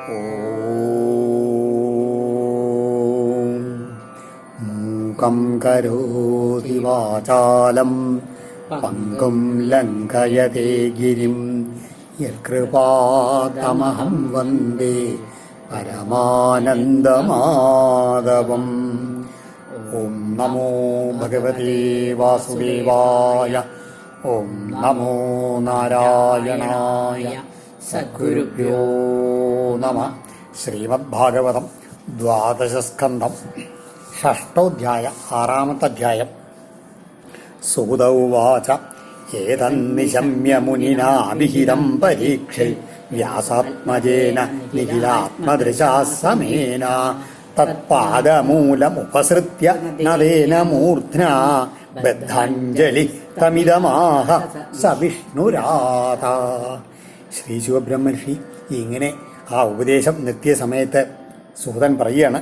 ഓം മൂകം കരോതി വാചാലം പങ്കും ലംഘയതേ ഗിരിം യത്കൃപാതമഹം വന്ദേ പരമാനന്ദമാധവം. ഓം നമോ ഭഗവതേ വാസുദേവായ. ഓം നമോ നാരായണായ. സദ്ഗുരുഭ്യോ നമഃ. ശ്രീമദ്ഭാഗവതം ദ്വാദശസ്കന്ധം ഷഷ്ടോധ്യായ ആറാമത്തെ അധ്യായം. സൂത ഉവാച ഏതന്നിശമ്യ മുനിനാ വിഹിതം പരീക്ഷൈ വ്യാസാത്മജേന നിഖിലാത്മദൃശാ സമേന തത്പാദമൂലമുപസൃത്യ നദേന മൂർധ്നാ ബദ്ധാഞ്ജലി തമിതമാഹ സവിഷ്ണുരാധ. ശ്രീ ശിവബ്രഹ്മർഷി ഇങ്ങനെ ആ ഉപദേശം നിർത്തിയ സമയത്ത് സൂതൻ പറയുകയാണ്,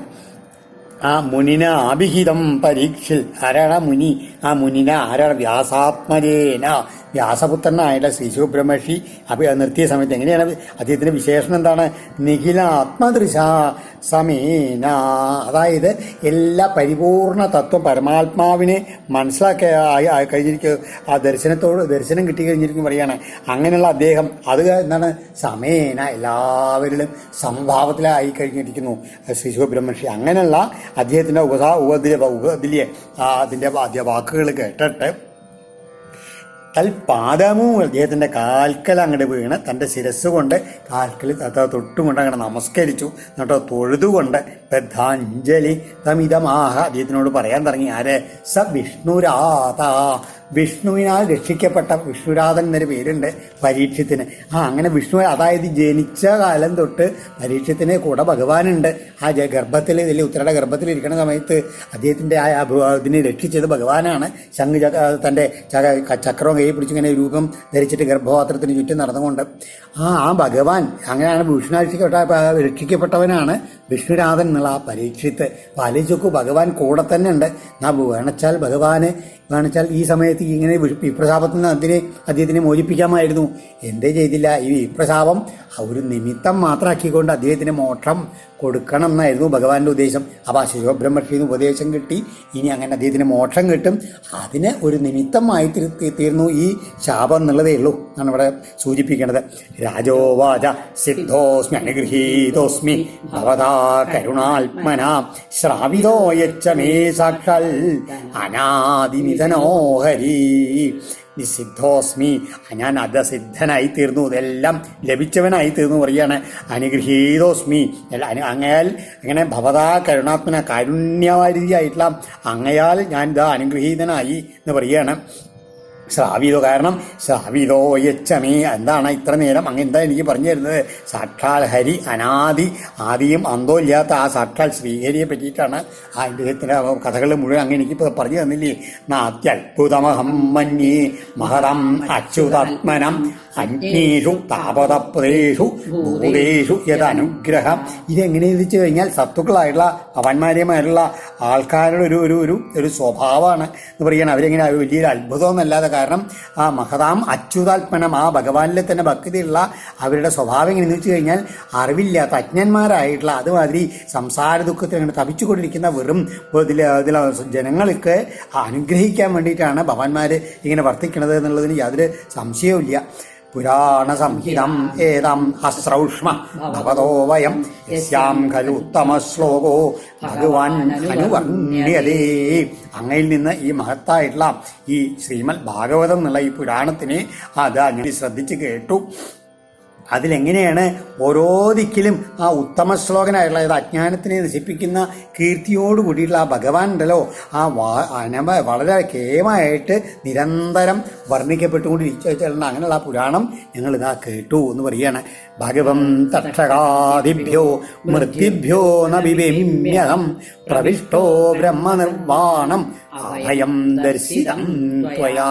ആ മുനിന അഭിഹിതം പരീക്ഷിൽ. ആരാണ് മുനി? ആ മുനിന ആരാണ്? വ്യാസാത്മജേന, വ്യാസപുത്രനായിട്ടുള്ള ശ്രീ ശിവബ്രഹ്മർഷി നിർത്തിയ സമയത്ത് എങ്ങനെയാണ് അദ്ദേഹത്തിന്റെ വിശേഷണം? എന്താണ്? നിഖില ആത്മദൃശ സമേന, അതായത് എല്ലാ പരിപൂർണ തത്വം പരമാത്മാവിനെ മനസ്സിലാക്കി കഴിഞ്ഞിരിക്കും. ആ ദർശനം കിട്ടി കഴിഞ്ഞിരിക്കും പറയാണ്. അങ്ങനെയുള്ള അദ്ദേഹം അത് എന്താണ്? സമേന, എല്ലാവരിലും സംഭാവത്തിലായി കഴിഞ്ഞിരിക്കുന്നു ശ്രീ ശിവബ്രഹ്മർഷി. അങ്ങനെയുള്ള അദ്ദേഹത്തിന്റെ അതിന്റെ വാക്കുകൾ കേട്ടിട്ട് തൽപാദമൂ, അദ്ദേഹത്തിന്റെ കാൽക്കൽ അങ്ങോട്ട് വീണ് തന്റെ ശിരസ് കൊണ്ട് കാൽക്കൽ തൊട്ടുകൊണ്ട് അങ്ങനെ നമസ്കരിച്ചു. എന്നിട്ടോ തൊഴുതുകൊണ്ട് ബദ്ധാഞ്ജലി തമിതമാഹ, അദ്ദേഹത്തിനോട് പറയാൻ തുടങ്ങി. ആര്? സ വിഷ്ണുരാധ, വിഷ്ണുവിനാൽ രക്ഷിക്കപ്പെട്ട വിഷ്ണുരാധൻ എന്നൊരു പേരുണ്ട് പരീക്ഷത്തിന്. അങ്ങനെ വിഷ്ണു, അതായത് ജനിച്ച കാലം തൊട്ട് പരീക്ഷത്തിന് കൂടെ ഭഗവാനുണ്ട്. ആ ഗർഭത്തിൽ, ഇതിൽ ഉത്തരയുടെ ഗർഭത്തിലിരിക്കുന്ന സമയത്ത് അദ്ദേഹത്തിന്റെ ആ ഇതിനെ രക്ഷിച്ചത് ഭഗവാനാണ്. തന്റെ ചക്രവും കൈ പിടിച്ചിങ്ങനെ രൂപം ധരിച്ചിട്ട് ഗർഭപാത്രത്തിന് ചുറ്റും നടന്നുകൊണ്ട് ആ ഭഗവാൻ, അങ്ങനെയാണ് വിഷ്ണു രക്ഷിക്കപ്പെട്ടവനാണ് വിഷ്ണുരാധൻ എന്നുള്ള ആ പരീക്ഷിത്ത്. ആലോചിച്ചു, ഭഗവാൻ കൂടെ തന്നെ ഉണ്ട്. വേണിച്ചാൽ ഈ സമയത്ത് ഇങ്ങനെ വിപ്രശാപത്തിൽ നിന്ന് അദ്ദേഹത്തിനെ മോചിപ്പിക്കാമായിരുന്നു. എന്തേ ചെയ്തില്ല. ഈ വിപ്രശാപം ഒരു നിമിത്തം മാത്രമാക്കിക്കൊണ്ട് അദ്ദേഹത്തിന് മോക്ഷം കൊടുക്കണം എന്നായിരുന്നു ഭഗവാന്റെ ഉദ്ദേശം. അപ്പോൾ ശിവബ്രഹ്മർഷിന്ന് ഉപദേശം കിട്ടി. ഇനി അങ്ങനെ അദ്ദേഹത്തിന് മോക്ഷം കിട്ടും. അതിന് ഒരു നിമിത്തമായി തീർന്നു ഈ ശാപം എന്നുള്ളതേ ഉള്ളൂ എന്നാണ് ഇവിടെ സൂചിപ്പിക്കുന്നത്. രാജോവാച സിദ്ധോസ്മി അനുഗൃഹീതോസ്മി ഭവതാ കരുണാത്മന ശ്രാവിതോ യച്ഛ മേ സാക്ഷാൽ അനാദിനിധനോഹരി. നിസിദ്ധോസ്മി, ഞാൻ അധസിദ്ധനായി തീർന്നു, ഇതെല്ലാം ലഭിച്ചവനായി തീർന്നു പറയാണ്. അനുഗൃഹീതോസ്മി, അങ്ങയാൽ അങ്ങനെ ഭവതാ കരുണാത്മന, കാരുണ്യവാരിയായിട്ടുള്ള അങ്ങയാൽ ഞാൻ ഇതാ അനുഗ്രഹീതനായി എന്ന് പറയാണ്. ശ്രാവിതോ, കാരണം ശ്രാവിതോ യച്ഛമേ, എന്താണ് ഇത്ര നേരം അങ്ങ് എന്താ എനിക്ക് പറഞ്ഞു തരുന്നത്? സാക്ഷാൽ ഹരി, ആദിയും അന്തോ ഇല്ലാത്ത ആ സാക്ഷാൽ ശ്രീഹരിയെ പറ്റിയിട്ടാണ് ആ അദ്ദേഹത്തിന്റെ കഥകൾ മുഴുവൻ അങ്ങ് എനിക്ക് പറഞ്ഞു തന്നില്ലേ. നാത്യത്ഭുതമഹം മന്യേ മഹതം അച്യുതാത്മനം അന്യേഷു താപതപ്രേഷു ഭൂതേഷു യദനുഗ്രഹം. ഇതെങ്ങനെയെന്ന് വെച്ച് കഴിഞ്ഞാൽ സത്തുക്കളായിട്ടുള്ള അവന്മാര്യമായിട്ടുള്ള ആൾക്കാരുടെ ഒരു സ്വഭാവമാണ് എന്ന് പറയണം. അവരെങ്ങനെ വലിയൊരു അത്ഭുതം എന്നല്ലാതെ, കാരണം ആ മഹതാം അച്യുതാത്മനം, ആ ഭഗവാനിലെ തന്നെ ഭക്തിയുള്ള അവരുടെ സ്വഭാവം എങ്ങനെയെന്ന് വെച്ച് കഴിഞ്ഞാൽ അറിവില്ലാത്ത അജ്ഞന്മാരായിട്ടുള്ള, അതുമാതിരി സംസാര ദുഃഖത്തിൽ അങ്ങനെ തപിച്ചുകൊണ്ടിരിക്കുന്ന വെറും ജനങ്ങൾക്ക് അനുഗ്രഹിക്കാൻ വേണ്ടിയിട്ടാണ് ഭഗവാന്മാർ ഇങ്ങനെ വർത്തിക്കുന്നത് എന്നുള്ളതിന് യാതൊരു സംശയവുമില്ല. പുരാണ സംഹിതം ഏതം അശ്രൗഷ്മ ഭവതോ വയം യസ്യാം ഖലു ഉത്തമ ശ്ലോകോ ഭഗവാൻ അനുവർണ്യതേ. അങ്ങയിൽ നിന്ന് ഈ മഹത്തായിട്ടുള്ള ഈ ശ്രീമദ് ഭാഗവതം എന്നുള്ള ഈ പുരാണത്തിനെ ഞാൻ ശ്രദ്ധിച്ച് കേട്ടു. അതിലെങ്ങനെയാണ് ഓരോ ദിക്കിലും ആ ഉത്തമ ശ്ലോകനായിട്ടുള്ള, അജ്ഞാനത്തിനെ നശിപ്പിക്കുന്ന കീർത്തിയോട് കൂടിയിട്ടുള്ള ആ ഭഗവാൻ ഉണ്ടല്ലോ, ആ വളരെ കേമായിട്ട് നിരന്തരം വർണ്ണിക്കപ്പെട്ടുകൊണ്ടിരിക്കുന്ന അങ്ങനെയുള്ള ആ പുരാണം ഞങ്ങൾ ഇതാ കേട്ടു എന്ന് പറയാണ്. ഭഗവം തക്ഷകാദിഭ്യോ മൃത്യുഭ്യോ നബിബിമ്യഹം പ്രവിഷ്ടോ ബ്രഹ്മനിർവാണം അഭയം ദർശിതം ത്വയാ.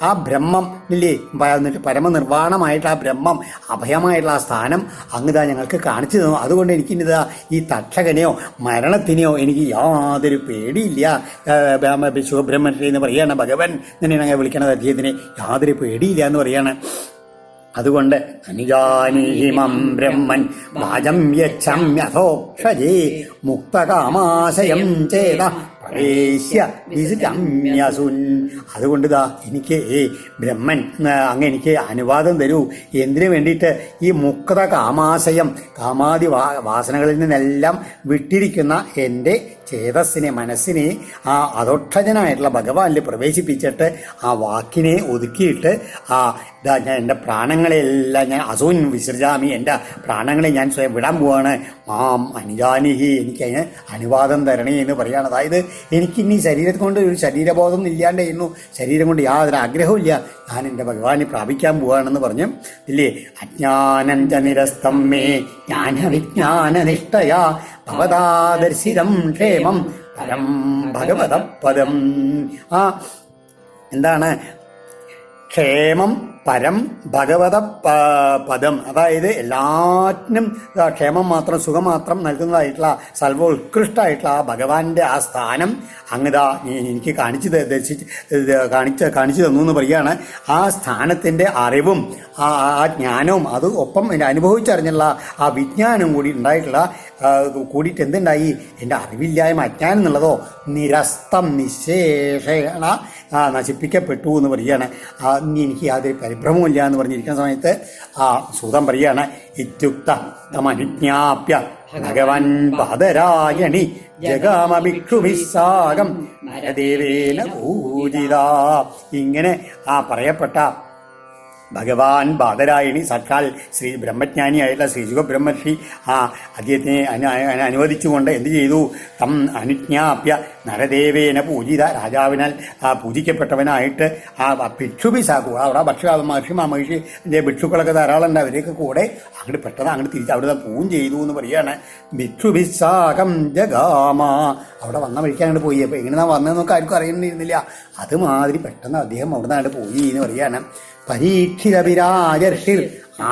ആ ബ്രഹ്മം ഇല്ലേ, എന്നിട്ട് പരമനിർവാണമായിട്ട് ആ ബ്രഹ്മം, അഭയമായിട്ടുള്ള ആ സ്ഥാനം അങ്ങുതാ ഞങ്ങൾക്ക് കാണിച്ചു തന്നു. അതുകൊണ്ട് എനിക്കിനിതാ ഈ തക്ഷകനെയോ മരണത്തിനെയോ എനിക്ക് യാതൊരു പേടിയില്ല. ശിവബ്രഹ്മർഷി എന്ന് പറയാണ്, ഭഗവൻ തന്നെയാണ് വിളിക്കണത് അദ്ദേഹത്തിന്, യാതൊരു പേടിയില്ല എന്ന് പറയാണ്. അതുകൊണ്ട് അനുജാനീഹിമം ബ്രഹ്മൻ വാചം യച്ഛമ്യഥോക്ഷജേ മുക്തകാമാശയം ചേത പ്രവേശ്യ വിസിറ്റമ്യസുൻ. അതുകൊണ്ട് എനിക്ക് ബ്രഹ്മൻ അങ്ങ് എനിക്ക് അനുവാദം തരൂ. എന്തിനു വേണ്ടിയിട്ട്? ഈ മുക്ത കാമാശയം, കാമാദി വാസനകളിൽ നിന്നെല്ലാം വിട്ടിരിക്കുന്ന എൻ്റെ ചേതസ്സിനെ, മനസ്സിനെ ആ അധോക്ഷജനായിട്ടുള്ള ഭഗവാനിൽ പ്രവേശിപ്പിച്ചിട്ട് ആ വാക്കിനെ ഒതുക്കിയിട്ട് ഇതാ ഞാൻ എൻ്റെ പ്രാണങ്ങളെല്ലാം ഞാൻ അസൂൻ വിസർജാമി, എൻ്റെ പ്രാണങ്ങളെ ഞാൻ സ്വയം വിടാൻ പോവാണ്. മാം അനുജാനിഹി, എനിക്കതിന് അനുവാദം തരണേ എന്ന് പറയുകയാണ്. അതായത് എനിക്കിനി ശരീരത്തെ കൊണ്ട് ഒരു ശരീരബോധം ഇല്ലാണ്ട് ചെയ്യുന്നു, ശരീരം കൊണ്ട് യാതൊരു ആഗ്രഹവും ഇല്ല, ഞാൻ എൻ്റെ ഭഗവാനെ പ്രാപിക്കാൻ പോവാണെന്ന് പറഞ്ഞു ഇല്ലേ. അജ്ഞാനം ച നിരസ്തം മേ ജ്ഞാനവിജ്ഞാനനിഷ്ഠയാ ഭവതാദർശിതം ക്ഷേമം പരം ഭഗവത പദം. എന്താണ് ക്ഷേമം പരം ഭഗവത പദം? അതായത് എല്ലാറ്റിനും ക്ഷേമം മാത്രം, സുഖം മാത്രം നൽകുന്നതായിട്ടുള്ള സർവോത്കൃഷ്ടമായിട്ടുള്ള ആ ഭഗവാന്റെ ആ സ്ഥാനം അങ്ങതാ എനിക്ക് കാണിച്ചു തന്നു എന്ന് പറയുകയാണ്. ആ സ്ഥാനത്തിൻ്റെ അറിവും ആ ജ്ഞാനവും അത് ഒപ്പം അനുഭവിച്ചറിഞ്ഞുള്ള ആ വിജ്ഞാനവും കൂടി ഉണ്ടായിട്ടുള്ള കൂടിയിട്ട് എന്തുണ്ടായി? എൻ്റെ അറിവില്ലായ്മ, അജ്ഞാനം എന്നുള്ളതോ നിരസ്തം നിശേഷേണ നശിപ്പിക്കപ്പെട്ടു എന്ന് പറയുകയാണ്. എനിക്ക് യാതൊരു പരിഭ്രമമില്ല എന്ന് പറഞ്ഞിരിക്കുന്ന സമയത്ത് സൂതം പറയുകയാണ് ഇത്യുക്ത തമനുജ്ഞാപ്യ ഭഗവൻ പാദരായണി ജഗാമഭിക്ഷുഭിസ്സാകം നരദേവേന പൂജിത. ഇങ്ങനെ പറയപ്പെട്ട ഭഗവാൻ ബാദരായണി സാക്ഷാൽ ശ്രീ ബ്രഹ്മജ്ഞാനിയായിട്ടുള്ള ശ്രീശുഖ ബ്രഹ്മർഷി അദ്ദേഹത്തിനെ അനുവദിച്ചുകൊണ്ട് എന്ത് ചെയ്തു? തം അനുജ്ഞാപ്യ നരദേവേന പൂജിത, രാജാവിനാൽ പൂജിക്കപ്പെട്ടവനായിട്ട് ഭിക്ഷുഭിസാക്കു. അവിടെ മഹർഷിൻ്റെ ഭിക്ഷുക്കളൊക്കെ ധാരാളം ഉണ്ട്. അവരെയൊക്കെ കൂടെ അങ്ങോട്ട് പെട്ടെന്ന് അങ്ങോട്ട് തിരിച്ച് അവിടെ പൂജ ചെയ്തു എന്ന് പറയുകയാണ്. ഭിക്ഷുഭിസാകം ജഗാമ, അവിടെ വന്ന വഴിക്ക് അങ്ങോട്ട് പോയി. അപ്പോൾ എങ്ങനെ വന്നതെന്നൊക്കെ ആർക്കും അറിയുന്നില്ല. അതുമാതിരി പെട്ടെന്ന് അദ്ദേഹം അവിടെ നിന്ന് അങ്ങോട്ട് പോയി എന്ന് പറയുകയാണ്. പരീക്ഷിതവിരാജർഷിർ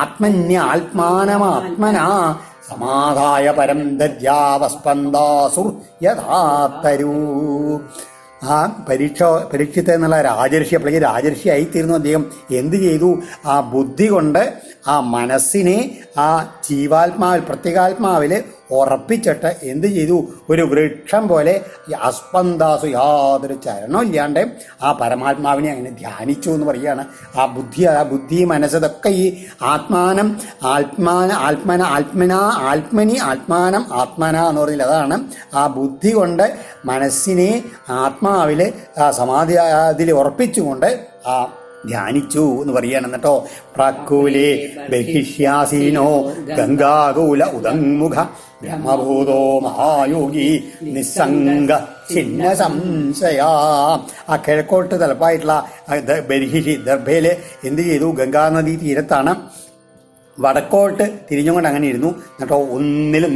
ആത്മന്യാത്മാനമാത്മനാ സമാധായ പരം ദര്യാവസ്പന്ദാസുർ യഥാത്തരൂ. പരീക്ഷിത്ത് എന്നുള്ള രാജർഷി അപ്പോഴേക്ക് രാജർഷി ആയിത്തീർന്നു. അദ്ദേഹം എന്ത് ചെയ്തു? ബുദ്ധി കൊണ്ട് മനസ്സിനെ ജീവാത്മാവിൽ, പ്രത്യേകാത്മാവിൽ ഉറപ്പിച്ചിട്ട് എന്ത് ചെയ്തു? ഒരു വൃക്ഷം പോലെ അസ്പന്ദാസു, യാതൊരു ചലനവും ഇല്ലാണ്ട് പരമാത്മാവിനെ അങ്ങനെ ധ്യാനിച്ചു എന്ന് പറയുകയാണ്. ബുദ്ധി മനസ്സ് ഇതൊക്കെ ഈ ആത്മാനം ആത്മനി ആത്മാനം ആത്മന എന്ന് പറഞ്ഞില്ല. അതാണ് ബുദ്ധി കൊണ്ട് മനസ്സിനെ ആത്മാവിൽ സമാധി അതിൽ ഉറപ്പിച്ചുകൊണ്ട് ധ്യാനിച്ചു എന്ന് പറയുകയാണ്. എന്നിട്ടോ പ്രാക്കൂലേ ബഹിഷ്യാസീനോ ഗംഗാകൂല ഉദങ്മുഖ ബ്രഹ്മഭൂതോ മഹായോഗി നിസ്സംഗ ചിന്ന സംശയ. കിഴക്കോട്ട് തലപ്പായിട്ടുള്ള ബർഹിഷി ദർഭയില് എന്ത് ചെയ്തു? ഗംഗാനദി തീരത്താണ് വടക്കോട്ട് തിരിഞ്ഞുകൊണ്ട് അങ്ങനെ ഇരുന്നു. എന്നിട്ടോ ഒന്നിലും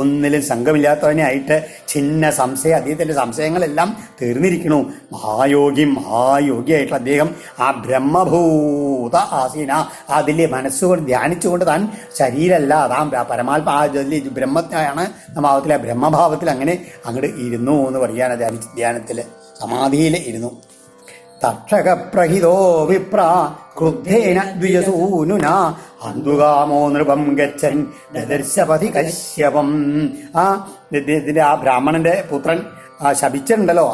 ഒന്നിലും സംഘമില്ലാത്തവനായിട്ട് ചിന്ന സംശയം, അദ്ദേഹത്തിൻ്റെ സംശയങ്ങളെല്ലാം തീർന്നിരിക്കണു. മഹായോഗിയായിട്ടുള്ള അദ്ദേഹം ബ്രഹ്മഭൂത ആസീന, അതിലെ മനസ്സുകൊണ്ട് ധ്യാനിച്ചുകൊണ്ട് താൻ ശരീരമല്ല, താൻ പരമാത്മാ ബ്രഹ്മത്തിനാണ് ഭാവത്തിൽ, ബ്രഹ്മഭാവത്തിൽ അങ്ങനെ അങ്ങോട്ട് ഇരുന്നു എന്ന് പറയുകയാണ്. ധ്യാനത്തിൽ സമാധിയിൽ ഇരുന്നു. തക്ഷകപ്രഹിതോ വിപ്ര ക്രുദ്ധേന ദ്വിജസൂനുന അന്തുകാമോ നൃപം ഗച്ഛൻ ദദർശപതി കശ്യപം. ഇതിന്റെ ബ്രാഹ്മണന്റെ പുത്രൻ ശപിച്ചിട്ടുണ്ടല്ലോ.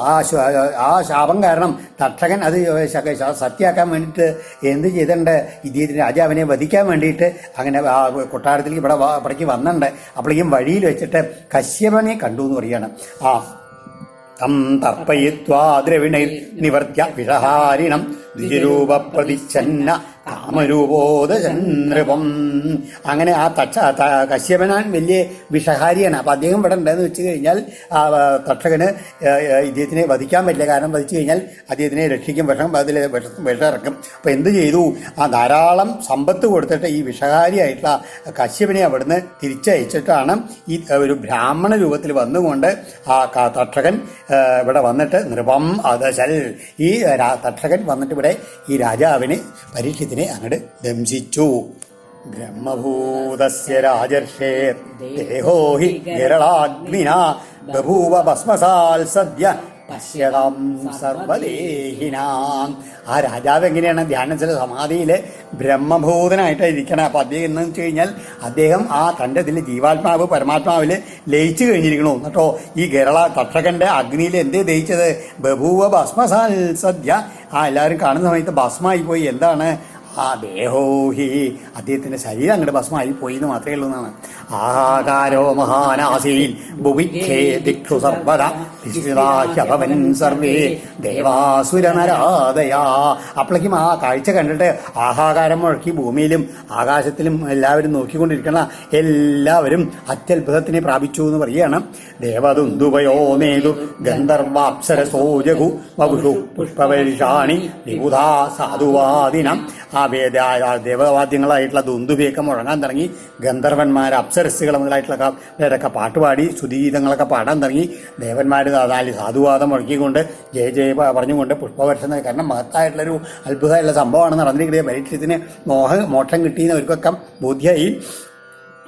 ആ ശാപം കാരണം തക്ഷകൻ അത് സത്യാക്കാൻ വേണ്ടിയിട്ട് എന്ത് ചെയ്തിട്ടുണ്ട്? ഇദ്ദേഹത്തിന് രാജാവിനെ വധിക്കാൻ വേണ്ടിയിട്ട് അങ്ങനെ കൊട്ടാരത്തിലേക്ക് ഇവിടേക്ക് വന്നിട്ടുണ്ട്. അപ്പോഴേക്കും വഴിയിൽ വെച്ചിട്ട് കശ്യപനെ കണ്ടു എന്ന് പറയുകയാണ്. തം തർപ്പയിത്വാ ദ്രവിണൈർ നിവർത്തിയ വിഷഹാരിണം ദ്വിജരൂപ പ്രതിച്ഛന്ന കാമരൂപോദചന്ദ്രപം. അങ്ങനെ കശ്യപനാൻ വലിയ വിഷഹാരിയാണ്. അപ്പം അദ്ദേഹം ഇവിടെ ഉണ്ടെന്ന് വെച്ച് കഴിഞ്ഞാൽ തക്ഷകന് ഇദ്ദേഹത്തിനെ വധിക്കാൻ പറ്റില്ല. കാരണം വധിച്ചു കഴിഞ്ഞാൽ അദ്ദേഹത്തിനെ രക്ഷിക്കും, വിഷം ഇറക്കും. അപ്പം എന്ത് ചെയ്തു? ധാരാളം സമ്പത്ത് കൊടുത്തിട്ട് ഈ വിഷഹാരിയായിട്ടുള്ള കശ്യപനെ അവിടുന്ന് തിരിച്ചയച്ചിട്ടാണ് ഈ ഒരു ബ്രാഹ്മണ രൂപത്തിൽ വന്നുകൊണ്ട് തക്ഷകൻ ഇവിടെ വന്നിട്ട് നൃപം അതശൽ, ഈ തക്ഷകൻ വന്നിട്ട് ഇവിടെ ഈ രാജാവിനെ പരീക്ഷത്തിന് അങ്ങോട്ട് ദംശിച്ചു. ബ്രഹ്മഭൂതസ്യ രാജർഷേർ ദേഹോ ഹി കേരളാഗ്നിന ബഭൂവ ഭസ്മസാൽ സദ്യ പശ്യതാം സർവദേഹിനാം. ആ രാജാവ് എങ്ങനെയാണ് ധ്യാനത്തിലെ സമാധിയിൽ ബ്രഹ്മഭൂതനായിട്ടാണ് ഇരിക്കണം. അപ്പം അദ്ദേഹം എന്ന് വെച്ച് കഴിഞ്ഞാൽ അദ്ദേഹം ആ തൻ്റെ ഇതിൽ ജീവാത്മാവ് പരമാത്മാവിൽ ലയിച്ചു കഴിഞ്ഞിരിക്കണു. എന്നിട്ടോ ഈ കേരള തക്ഷകന്റെ അഗ്നിയിൽ എന്തേ ദഹിച്ചത്? ബഭൂവ ഭസ്മസാൽ സദ്യ. ആ എല്ലാവരും കാണുന്ന സമയത്ത് ഭസ്മായി പോയി. എന്താണ്? ആ ദേഹോഹി, അദ്ദേഹത്തിന്റെ ശരീരം അങ്ങോട്ട് ഭസ്മായി പോയി എന്ന് മാത്രമേ ഉള്ളൂ എന്നാണ്. ആകാരോ മഹാനാസീൻ ഭുവിഖേ ദിക്ഷു സർവദാ വിശ്രിതാഹ്യഭവൻ സർവേ ദേവാസുരനരാദയാ. അപ്പോഴേക്കും ആ കാഴ്ച കണ്ടിട്ട് ആഹാകാരം മുഴക്കി ഭൂമിയിലും ആകാശത്തിലും എല്ലാവരും നോക്കിക്കൊണ്ടിരിക്കണ എല്ലാവരും അത്യത്ഭുതത്തിനെ പ്രാപിച്ചു എന്ന് പറയുകയാണ്. ദേവദുന്ദുഭയോ നേതു ഗന്ധർവാപ്സരസോ ജഗു വപുഷു പുഷ്പവേഷാണി വിബുധാ സാധുവാദിനം. ആ ദേവവാദ്യങ്ങളായിട്ടുള്ള ദുന്ദുബിയൊക്കെ മുഴങ്ങാൻ തുടങ്ങി. ഗന്ധർവന്മാർ അപ്സരസ്സുകൾ മുതലായിട്ടുള്ള പാട്ടുപാടി സ്തുതിഗീതങ്ങളൊക്കെ പാടാൻ തുടങ്ങി. ദേവന്മാർ നാല് സാധുവാദം മുഴക്കിക്കൊണ്ട് ജയ ജയ പറഞ്ഞുകൊണ്ട് പുഷ്പവർഷം. കാരണം മഹത്തായിട്ടുള്ളൊരു അത്ഭുതമായിട്ടുള്ള സംഭവമാണ് നടന്നിരിക്കുന്നത്. പരീക്ഷത്തിന് മോക്ഷം കിട്ടിയെന്നവർക്കൊക്കെ ബോധ്യമായി.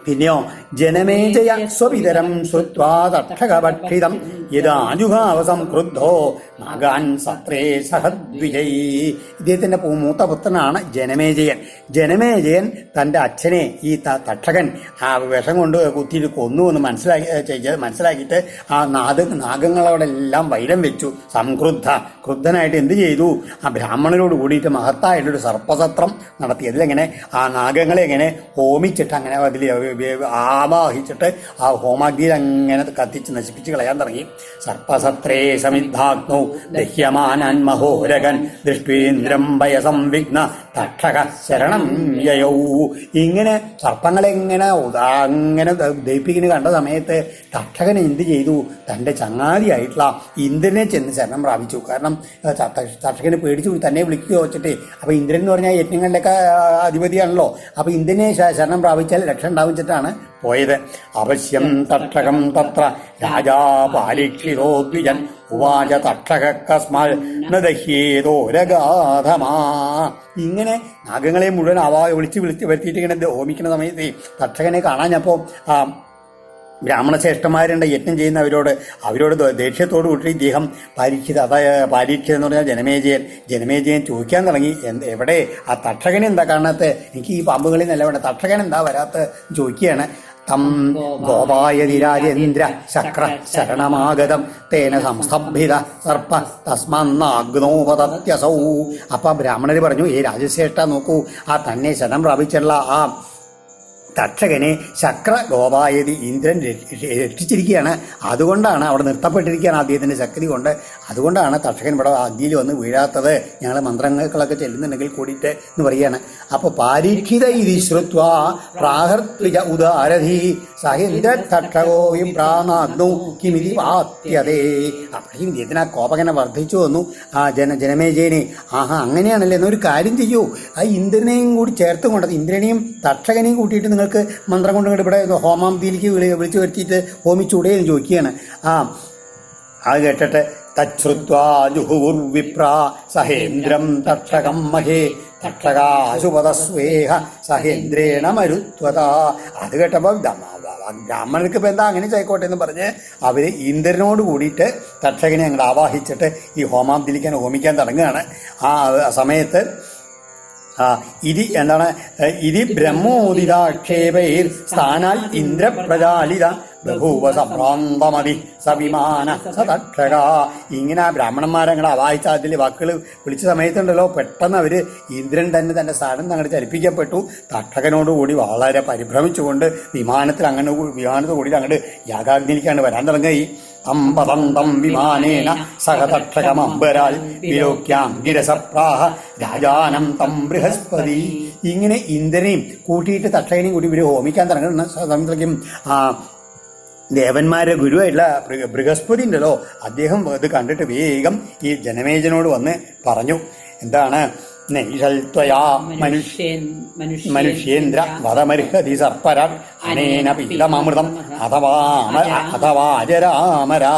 പിന്നെയോ ജനമേജയ സ്വപിതരം ശ്രുത്വാ തക്ഷകഭക്ഷിതം യദാജുഹാവസം ക്രുദ്ധോ നാഗാൻ സത്രേ സഹദ്വിജയീ. ഇദ്ദേഹത്തിന്റെ മൂത്ത പുത്രനാണ് ജനമേജയൻ. ജനമേജയൻ തൻ്റെ അച്ഛനെ ഈ തക്ഷകൻ ആ വിഷം കൊണ്ട് കുത്തിയിട്ട് കൊന്നു എന്ന് മനസ്സിലാക്കിയിട്ട് ആ നാഗങ്ങളോടെല്ലാം വൈരം വെച്ചു. ക്രുദ്ധനായിട്ട് എന്ത് ചെയ്തു? ആ ബ്രാഹ്മണരോട് കൂടിയിട്ട് മഹത്തായിട്ടൊരു സർപ്പസത്രം നടത്തി. അതിലെങ്ങനെ ആ നാഗങ്ങളെ എങ്ങനെ ഹോമിച്ചിട്ട് അങ്ങനെ അതിൽ ആവാഹിച്ചിട്ട് ആ ഹോമാഗ്നിയിൽ അങ്ങനെ കത്തിച്ച് നശിപ്പിച്ച് കളയാൻ തുടങ്ങി. സർപ്പസത്രേ സമിദ്ധാഗ്നോ ദഹ്യമാനാൻ മഹോരകൻ ദൃഷ്ടീന്ദ്രം ഭയസംവിഘ്ന തക്ഷക ശരണം യയൗ. ഇങ്ങനെ സർപ്പങ്ങളെങ്ങനെ അങ്ങനെ ദഹിപ്പിക്കുന്ന കണ്ട സമയത്ത് തക്ഷകൻ എന്ത് ചെയ്തു? തൻ്റെ ചങ്ങാതിയായിട്ടുള്ള ഇന്ദ്രനെ ചെന്ന് ശരണം പ്രാപിച്ചു. കാരണം തക്ഷകന് പേടിച്ചു തന്നെ വിളിക്കുക വെച്ചിട്ട്. അപ്പോൾ ഇന്ദ്രൻ എന്ന് പറഞ്ഞാൽ യജ്ഞങ്ങളിലൊക്കെ അധിപതിയാണല്ലോ. അപ്പോൾ ഇന്ദ്രനെ ശരണം പ്രാപിച്ചാൽ രക്ഷ ഉണ്ടാവും വെച്ചിട്ടാണ് പോയത്. അവശ്യം തക്ഷകം തത്ര രാജാ പാരീക്ഷിതോ ദ്വിജൻ ഉവാച തക്ഷക കസ്മാൽ നദഹ്യേതോരഗാധമാ. ഇങ്ങനെ നാഗങ്ങളെ മുഴുവൻ വിളിച്ച് വരുത്തിയിട്ട് ഇങ്ങനെ ഹോമിക്കുന്ന സമയത്ത് തക്ഷകനെ കാണാഞ്ഞപ്പോൾ ബ്രാഹ്മണശ്രേഷ്ഠന്മാരുണ്ട് യജ്ഞം ചെയ്യുന്നവരോട് ദേഷ്യത്തോട് കൂട്ടി ഇദ്ദേഹം പരീക്ഷിത് എന്ന് പറഞ്ഞാൽ ജനമേജയൻ ചോദിക്കാൻ തുടങ്ങി. എവിടെ ആ തക്ഷകൻ എന്താ കാണാത്ത? എനിക്ക് ഈ പാമ്പുകളിൽ നിന്നല്ല വേണ്ട, തക്ഷകൻ എന്താ വരാത്ത ചോദിക്കുകയാണ്. തം ഗോപായതി രാജേന്ദ്ര ശക്ര ശരണമാഗതം തേന സംസ്തംഭിത സർപ്പ തസ്മാഗ്നോപതത്യസൗ. അപ്പൊ ബ്രാഹ്മണര് പറഞ്ഞു, ഈ രാജശ്രേഷ്ഠ നോക്കൂ, ആ തന്നെ ശരണം പ്രാപിച്ചുള്ള ആ തക്ഷകനെ ശക്ര ഗോപായതി ഇന്ദ്രൻ രക്ഷിച്ചിരിക്കുകയാണ്. അതുകൊണ്ടാണ് അവിടെ നിർത്തപ്പെട്ടിരിക്കുകയാണ് അദ്ദേഹത്തിൻ്റെ ശക്തി കൊണ്ട്. അതുകൊണ്ടാണ് തക്ഷകൻ ഇവിടെ അഗ്നിയിൽ വന്ന് വീഴാത്തത്. ഞങ്ങൾ മന്ത്രങ്ങളൊക്കെ ചെല്ലുന്നുണ്ടെങ്കിൽ കൂടിയിട്ട് എന്ന് പറയുകയാണ്. അപ്പോൾ പാരീക്ഷിത ഇതി ശ്രുത്വാ പ്രാഹർദ്വിജ ഉദാരധി സഹേന്ദ്ര തക്ഷകോയും പ്രാനാഗ്നോ കിമിതി വാത്യതേ. അപ്പോഴേക്കും ഇദ്ദേഹത്തിന് ആ കോപകനെ വർദ്ധിച്ചു വന്നു. ആ ജനമേജയനെ അങ്ങനെയാണല്ലേ, എന്നൊരു കാര്യം ചെയ്യൂ, ആ ഇന്ദ്രനെയും കൂടി ചേർത്ത് കൊണ്ടത് ഇന്ദ്രനെയും തക്ഷകനെയും കൂട്ടിയിട്ട് നിങ്ങൾക്ക് മന്ത്രം കൊണ്ട് ഇവിടെ ഹോമാന്തിയിലേക്ക് വിളിച്ചു വരുത്തിയിട്ട് ഹോമിച്ചൂടെ എന്ന് ചോദിക്കുകയാണ്. അത് കേട്ടിട്ട് തച്ഛ്രുത്വാ ജുഹുർവിപ്ര സഹേന്ദ്രം തക്ഷകം മഹേ തക്ഷകാശുപതസ്വേഹ സഹേന്ദ്രേണ മരുത്വത. അത് കേട്ടപ്പോൾ ബ്രാഹ്മണർക്ക് ഇപ്പം എന്താ അങ്ങനെ ചെയ്യക്കോട്ടെ എന്ന് പറഞ്ഞ് അവർ ഇന്ദ്രനോട് കൂടിയിട്ട് തക്ഷകനെ അങ്ങോട്ട് ആവാഹിച്ചിട്ട് ഈ ഹോമാന്തിലിക്കാൻ ഹോമിക്കാൻ തുടങ്ങുകയാണ്. ആ സമയത്ത് ഇതി എന്താണ്? ഇതി ബ്രഹ്മോദിതാക്ഷേപൈർ സ്ഥാനാൽ ഇന്ദ്രപ്രജാലിത ബഹൂവ സംഭ്രാന്തമതി സവിമാന സതക്ഷക. ഇങ്ങനെ ബ്രാഹ്മണന്മാരങ്ങളെ അവാഹിച്ച അതിൽ വാക്കുകൾ വിളിച്ച സമയത്തുണ്ടല്ലോ, പെട്ടെന്ന് അവർ ഇന്ദ്രൻ തന്നെ തൻ്റെ സ്ഥാനം അങ്ങോട്ട് ചലിപ്പിക്കപ്പെട്ടു. തക്ഷകനോടുകൂടി വളരെ പരിഭ്രമിച്ചുകൊണ്ട് വിമാനത്തിൽ കൂടി അങ്ങോട്ട് യാഗാഗ്നിക്കാണ് വരാൻ തുടങ്ങി. അമ്പതന്തം വിമാനേന സഹതക്ഷകമമ്പരാൽ വിലോക്യാം ഗിരസപ്രാഹ രാജാനം തം ബൃഹസ്പതി. ഇങ്ങനെ ഇന്ദ്രനെയും കൂട്ടിയിട്ട് തക്ഷകനെയും കൂടി ഇവർ ഹോമിക്കാൻ തുടങ്ങുന്ന സമയത്തേക്കും ദേവന്മാരുടെ ഗുരുവായിട്ടുള്ള ബൃഹസ്പതി ഉണ്ടല്ലോ, അദ്ദേഹം ഇത് കണ്ടിട്ട് വേഗം ഈ ജനമേജനോട് വന്ന് പറഞ്ഞു. എന്താണ്? നൈഷൽത്വയാ മനുഷ്യേന്ദ്ര വധമർഹതി സർപ്പരാ അനേന പീതമൃതം അഥവാ അജരാമരാ.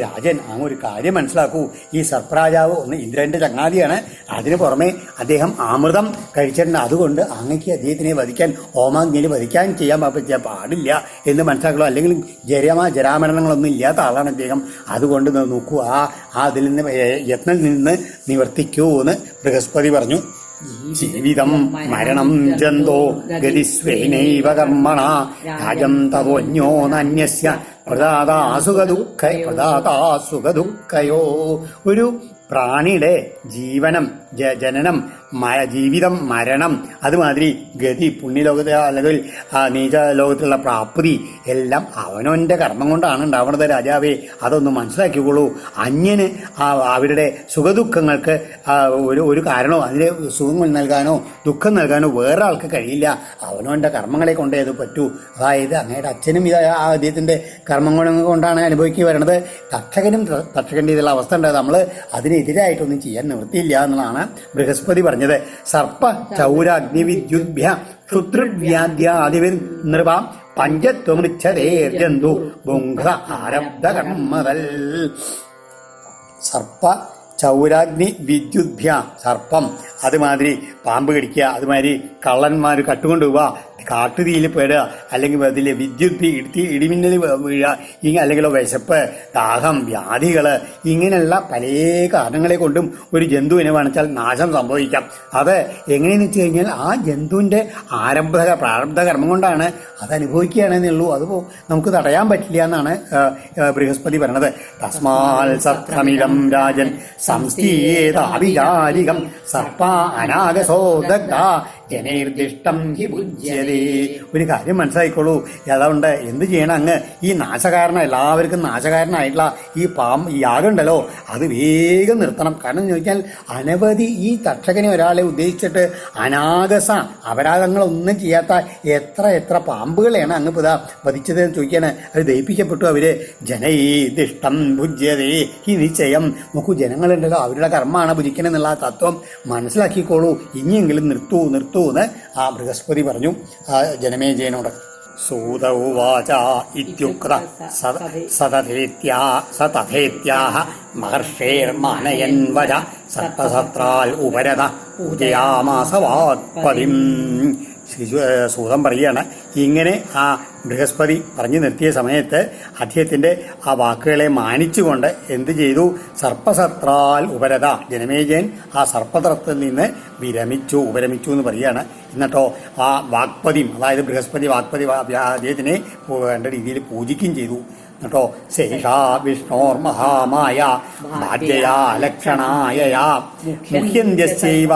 രാജൻ അങ്ങ് ഒരു കാര്യം മനസ്സിലാക്കൂ, ഈ സർപ്പരാജാവ് ഒന്ന് ഇന്ദ്രന്റെ ചങ്ങാതിയാണ്, അതിന് പുറമെ അദ്ദേഹം അമൃതം കഴിച്ചിട്ടുണ്ട്, അതുകൊണ്ട് അങ്ങക്ക് അദ്ദേഹത്തിനെ വധിക്കാൻ ഹോമാഗ്നിയിൽ വധിക്കാൻ ചെയ്യാൻ പറ്റിയ പാടില്ല എന്ന് മനസ്സിലാക്കുള്ളൂ. അല്ലെങ്കിൽ ജരാമരണങ്ങളൊന്നും ഇല്ലാത്ത ആളാണ് അദ്ദേഹം, അതുകൊണ്ട് നോക്കൂ അതിൽ നിന്ന് യത്നം നിന്ന് നിവർത്തിക്കൂ എന്ന് ബൃഹസ്പതി പറഞ്ഞു. ജീവിതം മരണം ജന്തോ ഗതിസ്വേനൈവ കർമ്മണ രാജം തവോന്യോ നന്യസ്യ പ്രദാതാസുഖദുഃഖയോ. ഒരു പ്രാണിയുടെ ജനനം, ജീവിതം, മരണം, അതുമാതിരി ഗതി, പുണ്യലോകത്തെ അല്ലെങ്കിൽ നീച ലോകത്തിലുള്ള പ്രാപ്തി എല്ലാം അവനവൻ്റെ കർമ്മം കൊണ്ടാണ് ഉണ്ടാവുന്നത് രാജാവേ, അതൊന്ന് മനസ്സിലാക്കിക്കോളൂ. അന്യന് അവരുടെ സുഖദുഃഖങ്ങൾക്ക് ഒരു കാരണമോ അതിന് സുഖങ്ങൾ നൽകാനോ ദുഃഖം നൽകാനോ വേറെ ആൾക്ക് കഴിയില്ല, അവനവൻ്റെ കർമ്മങ്ങളെ കൊണ്ടേ അത് പറ്റൂ. അതായത് അങ്ങയുടെ അച്ഛനും ഇത് അദ്ദേഹത്തിൻ്റെ കർമ്മം കൊണ്ടാണ് അനുഭവിക്കുക വരണത്. തക്ഷകൻ്റെ ഇതിലുള്ള അവസ്ഥ ഉണ്ടായത്, നമ്മൾ അതിനെതിരായിട്ടൊന്നും ചെയ്യാൻ നിവൃത്തിയില്ല എന്നുള്ളതാണ് ബൃഹസ്പതി പറഞ്ഞത്. സർപ്പ ചൗരാഗ്നി വിദ്യുദ്ഭ്യ ക്ഷുദ്രവ്യാദ്യാദിവിർ നൃപ പഞ്ചത്വമൃച്ഛതേർജന്തു ബുംഘ ആരബ്ധ കർമ്മതൽ. സർപ്പ ചൗരാഗ്നി വിദ്യുദ്ഭ്യ, സർപ്പം, അതുമാതിരി പാമ്പ് കടിക്കുക, അതുമാതിരി കള്ളന്മാർ കട്ടുകൊണ്ട് പോവുക, കാട്ടുതീയിൽ പെടുക, അല്ലെങ്കിൽ അതിൽ വിദ്യുത് ഇടിമിന്നൽ വീഴുക, അല്ലെങ്കിൽ വിശപ്പ്, ദാഹം, വ്യാധികൾ, ഇങ്ങനെയുള്ള പല കാരണങ്ങളെ കൊണ്ടും ഒരു ജന്തുവിനെ വേണിച്ചാൽ നാശം സംഭവിക്കാം. അത് എങ്ങനെയെന്ന് വെച്ച് കഴിഞ്ഞാൽ ആ ജന്തുവിൻ്റെ പ്രാരബ്ധ കർമ്മം കൊണ്ടാണ് അത് അനുഭവിക്കുകയാണെന്നേ ഉള്ളൂ. അതിപ്പോൾ നമുക്ക് തടയാൻ പറ്റില്ല എന്നാണ് ബൃഹസ്പതി പറഞ്ഞത്. തസ്മാൽ സത്രമിതം രാജൻ സംസ്ഥീയേതാവിചാരികം സർപ്പ അനാഗസോ ദഗ്ധ ജനൈർദിഷ്ടം ഹി ഭുജ്യതേ. ഒരു കാര്യം മനസ്സിലായിക്കോളൂ, അതുകൊണ്ട് എന്ത് ചെയ്യണം, അങ്ങ് ഈ നാശകാരണം, എല്ലാവർക്കും നാശകാരനായിട്ടുള്ള ഈ യാഗം ഉണ്ടല്ലോ അത് വേഗം നിർത്തണം. കാരണം എന്ന് ചോദിച്ചാൽ അനവധി ഈ തക്ഷകനെ ഒരാളെ ഉദ്ദേശിച്ചിട്ട് അനാഗസ അപരാധങ്ങളൊന്നും ചെയ്യാത്ത എത്ര പാമ്പുകളെയാണ് അങ്ങ് ഇതാ വധിച്ചത് എന്ന് ചോദിക്കാണ്. അത് ദയിപ്പിക്കപ്പെട്ടു അവര്. ജനൈദിഷ്ടം ഭുജ്യതേ ഹി നിശ്ചയം. നോക്കൂ, ജനങ്ങളുണ്ടല്ലോ അവരുടെ കർമ്മമാണ് ഭുജിക്കണം എന്നുള്ള തത്വം മനസ്സിലാക്കിക്കോളൂ, ഇനിയെങ്കിലും നിർത്തൂ എന്ന് ആ ബൃഹസ്പതി പറഞ്ഞു ജനമേജയനോട്. സൂത ഉവാച ഇത്യുക്ത സതഥേത്യാഹ മഹർഷേർമാനയൻ വച സർപ്പസത്രാൽ ഉപരത പൂജയാമാസ വാഗ്പതിം. സൂതം പറയുകയാണ്, ഇങ്ങനെ ആ ബൃഹസ്പതി പറഞ്ഞു നിർത്തിയ സമയത്ത് അദ്ദേഹത്തിൻ്റെ ആ വാക്കുകളെ മാനിച്ചുകൊണ്ട് എന്ത് ചെയ്തു? സർപ്പസത്രാൽ ഉപരത, ജനമേജയൻ ആ സർപ്പതത്തിൽ നിന്ന് ഉപരമിച്ചു എന്ന് പറയുകയാണ്. എന്നിട്ടോ ആ വാഗ്പതിയും, അതായത് ബൃഹസ്പതി വാഗ്പതി അദ്ദേഹത്തിനെ വേണ്ട രീതിയിൽ പൂജിക്കുകയും ചെയ്തു. എന്നിട്ടോ ശേഷാ വിഷ്ണോർ മഹാമായ ഭാര്യയാ ലക്ഷണായയാ മുഹ്യന്ത്യസ്യൈവ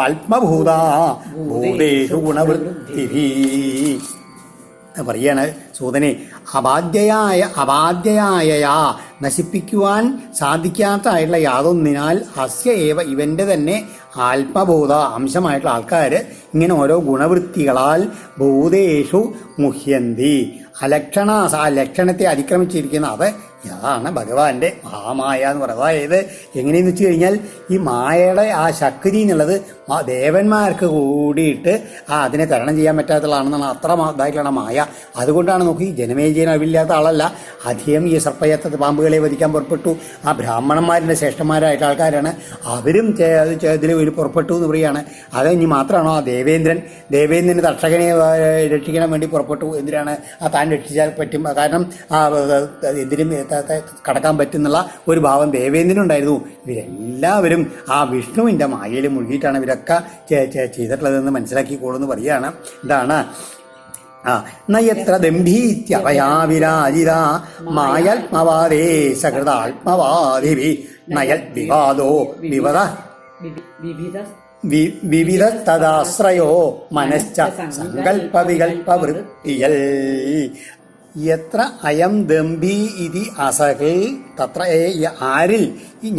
ആത്മഭൂതാ ഭൂതേഷു ഗുണവൃത്തിഭി. പറയാണ് സൂതനെ, അബാധ്യയായ നശിപ്പിക്കുവാൻ സാധിക്കാത്തതായിട്ടുള്ള യാതൊന്നിനാൽ അസ്യ ഏവ ഇവന്റെ തന്നെ ആത്മബോധ അംശമായിട്ടുള്ള ആൾക്കാർ ഇങ്ങനെ ഓരോ ഗുണവൃത്തികളാൽ ഭൂതേഷു മുഹ്യന്തി. ആ ലക്ഷണത്തെ അതിക്രമിച്ചിരിക്കുന്ന അതാണ് ഭഗവാന്റെ മഹാമായ എന്ന് പറയുന്നത്. അതായത് എങ്ങനെയെന്ന് വെച്ച് കഴിഞ്ഞാൽ ഈ മായയുടെ ആ ശക്തി എന്നുള്ളത് ദേവന്മാർക്ക് കൂടിയിട്ട് അതിനെ തരണം ചെയ്യാൻ പറ്റാത്തതാണെന്നാണ്, അത്ര ഇതായിട്ടുള്ള മായ. അതുകൊണ്ടാണ് നോക്കി ജനമേജയൻ അറിവില്ലാത്ത ആളല്ല, അധികം ഈ സർപ്പയത്ത പാമ്പുകളെ വധിക്കാൻ പുറപ്പെട്ടു. ആ ബ്രാഹ്മണന്മാരിൻ്റെ ശ്രേഷ്ഠന്മാരായിട്ട് ആൾക്കാരാണ്, അവരും ഇതിൽ പുറപ്പെട്ടു എന്ന് പറയുകയാണ്. അത് ഇനി മാത്രമാണോ ആ ദേവേന്ദ്രന് തക്ഷകനെ രക്ഷിക്കാൻ വേണ്ടി പുറപ്പെട്ടു. എന്തിനാണ് താൻ രക്ഷിച്ചാൽ പറ്റും, കാരണം എന്തിനും കടക്കാൻ പറ്റുന്നുള്ള ഒരു ഭാവം ദേവേന്ദ്രനുണ്ടായിരുന്നു. ഇവരെല്ലാവരും ആ വിഷ്ണുവിൻ്റെ മായയിൽ മുഴുകിയിട്ടാണ് ഇവരൊക്കെ ചെയ്തിട്ടുള്ളതെന്ന് മനസ്സിലാക്കിക്കോളൂന്ന് പറയുകയാണ്. ഇതാണ് നയത്ര ദംഭീത്യഭയാവിരാജിത മായാത്മവാദേ സകൃതാത്മവാദിഭി നയൽ വിവാദോ വിവിധതദാശ്രയോ മനശ്ച സങ്കല്പ വികല്പവൃത്തിയൽ. യത്ര അയം ദംഭി ഇതി അസഹേ തത്ര ആരിൽ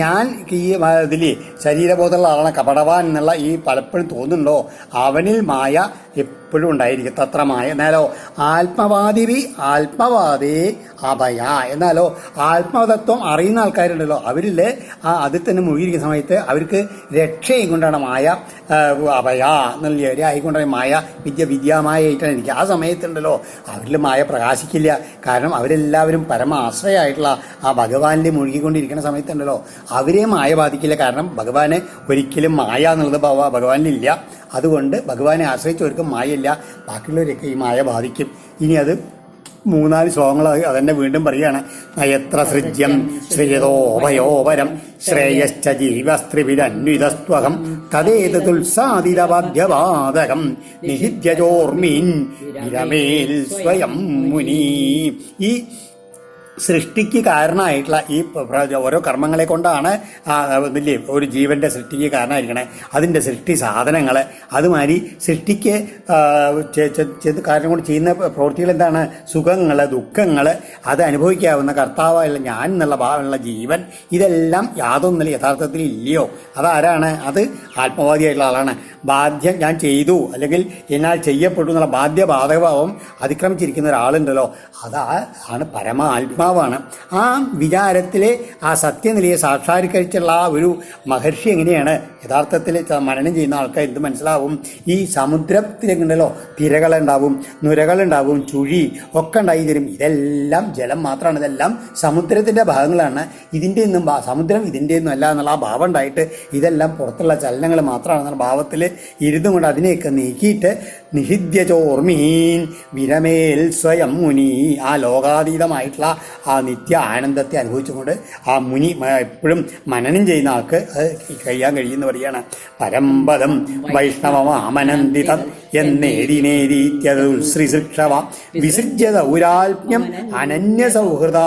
ഞാൻ ഈ ഇതിൽ ശരീരബോധമുള്ള ആളാണ് കപടവാൻ എന്നുള്ള ഈ പലപ്പോഴും തോന്നുന്നുണ്ടോ അവനിൽ മായ എപ്പോഴും ഉണ്ടായിരിക്കും. തത്ര മായ. എന്നാലോ ആത്മവാദേ അഭയ. എന്നാലോ ആത്മതത്വം അറിയുന്ന ആൾക്കാരുണ്ടല്ലോ അവരിൽ അതിൽ തന്നെ മുഴുകിയിരിക്കുന്ന സമയത്ത് അവർക്ക് രക്ഷയും കൊണ്ടാണ് മായ അഭയ എന്നുള്ള ആയിക്കൊണ്ടാണ് മായ വിദ്യാമായായിട്ടാണ് ഇരിക്കുക. ആ സമയത്തുണ്ടല്ലോ അവരിൽ മായ പ്രകാശിക്കില്ല. കാരണം അവരെല്ലാവരും പരമ ആശ്രയമായിട്ടുള്ള ആ ഭഗവാനിൽ മുഴുകിക്കൊണ്ടിരിക്കുന്ന സമയത്തുണ്ടല്ലോ അവരെ മായ ബാധിക്കില്ല. കാരണം ഭഗവാന് ഒരിക്കലും മായ എന്നുള്ളത് ഭഗവാനിലില്ല. അതുകൊണ്ട് ഭഗവാനെ ആശ്രയിച്ചവർക്ക് മായയില്ല. ബാക്കിയുള്ളവരൊക്കെ ഈ മായ ബാധിക്കും. ഇനി അത് 3-4 ശ്ലോകങ്ങൾ അതെന്നെ വീണ്ടും പറയുകയാണ്. എത്ര സൃജ്യം ശ്രീയതോഭയോപരം ശ്രേയശ്ച ജീവസ്ത്രിവിരന്വിതസ്ത്വഹം തദേതുത്സാദിതവാദ്യവാദകം നിഹിത്യജോർമീൻ വിരമേൽ സ്വയം മുനി. ഈ സൃഷ്ടിക്ക് കാരണമായിട്ടുള്ള ഈ ഓരോ കർമ്മങ്ങളെ കൊണ്ടാണ് ഇതില്ലേ ഒരു ജീവന്റെ സൃഷ്ടിക്ക് കാരണമായിരിക്കണേ. അതിൻ്റെ സൃഷ്ടി സാധനങ്ങൾ അതുമാതിരി സൃഷ്ടിക്ക് കാരണം കൊണ്ട് ചെയ്യുന്ന പ്രവൃത്തികൾ എന്താണ്? സുഖങ്ങൾ, ദുഃഖങ്ങൾ, അത് അനുഭവിക്കാവുന്ന കർത്താവായുള്ള ഞാൻ എന്നുള്ള ഭാവമുള്ള ജീവൻ, ഇതെല്ലാം യാതൊന്നും യഥാർത്ഥത്തിൽ ഇല്ലയോ? അതാരാണ്? അത് ആത്മവാദിയായിട്ടുള്ള ആളാണ്. ബാധ്യം ഞാൻ ചെയ്തു അല്ലെങ്കിൽ എന്നാൽ ചെയ്യപ്പെട്ടു എന്നുള്ള ബാധ്യബാധകഭാവം അതിക്രമിച്ചിരിക്കുന്ന ഒരാളുണ്ടല്ലോ അതാണ് പരമ ആത്മാവാണ്. ആ വിചാരത്തിലെ ആ സത്യനിലയെ സാക്ഷാത്കരിച്ചുള്ള ആ ഒരു മഹർഷി എങ്ങനെയാണ് യഥാർത്ഥത്തിൽ മനനം ചെയ്യുന്ന ആൾക്കാർ എന്ത് മനസ്സിലാവും? ഈ സമുദ്രത്തിലേക്കുണ്ടല്ലോ തിരകളുണ്ടാവും, നുരകളുണ്ടാവും, ചുഴി ഒക്കെ ഉണ്ടായി തരും. ഇതെല്ലാം ജലം മാത്രമാണ്. ഇതെല്ലാം സമുദ്രത്തിൻ്റെ ഭാഗങ്ങളാണ്. ഇതിൻ്റെ ഒന്നും സമുദ്രം ഇതിൻ്റെ ഒന്നും അല്ല എന്നുള്ള ആ ഭാവം ഉണ്ടായിട്ട് ഇതെല്ലാം പുറത്തുള്ള ചലനങ്ങൾ മാത്രമാണെന്നുള്ള ഭാവത്തിൽ ഇരുന്നും കൊണ്ട് അതിനെയൊക്കെ നീക്കിയിട്ട് നിഹിദ്യചോർമീൻ വിരമേൽ സ്വയം മുനി, ആ ലോകാതീതമായിട്ടുള്ള ആ നിത്യ ആനന്ദത്തെ അനുഭവിച്ചുകൊണ്ട് ആ മുനി എപ്പോഴും മനനം ചെയ്യുന്ന ആൾക്ക് അത് കഴിയാൻ കഴിയുമെന്ന് പറയുകയാണ്. പരമ്പദം വൈഷ്ണവമാമനന്ദിതം എന്നേരിനേരീത്യശ്രീശിക്ഷവ വിസൃജ്യ ദൗരാത്മ്യം അനന്യ സൗഹൃദ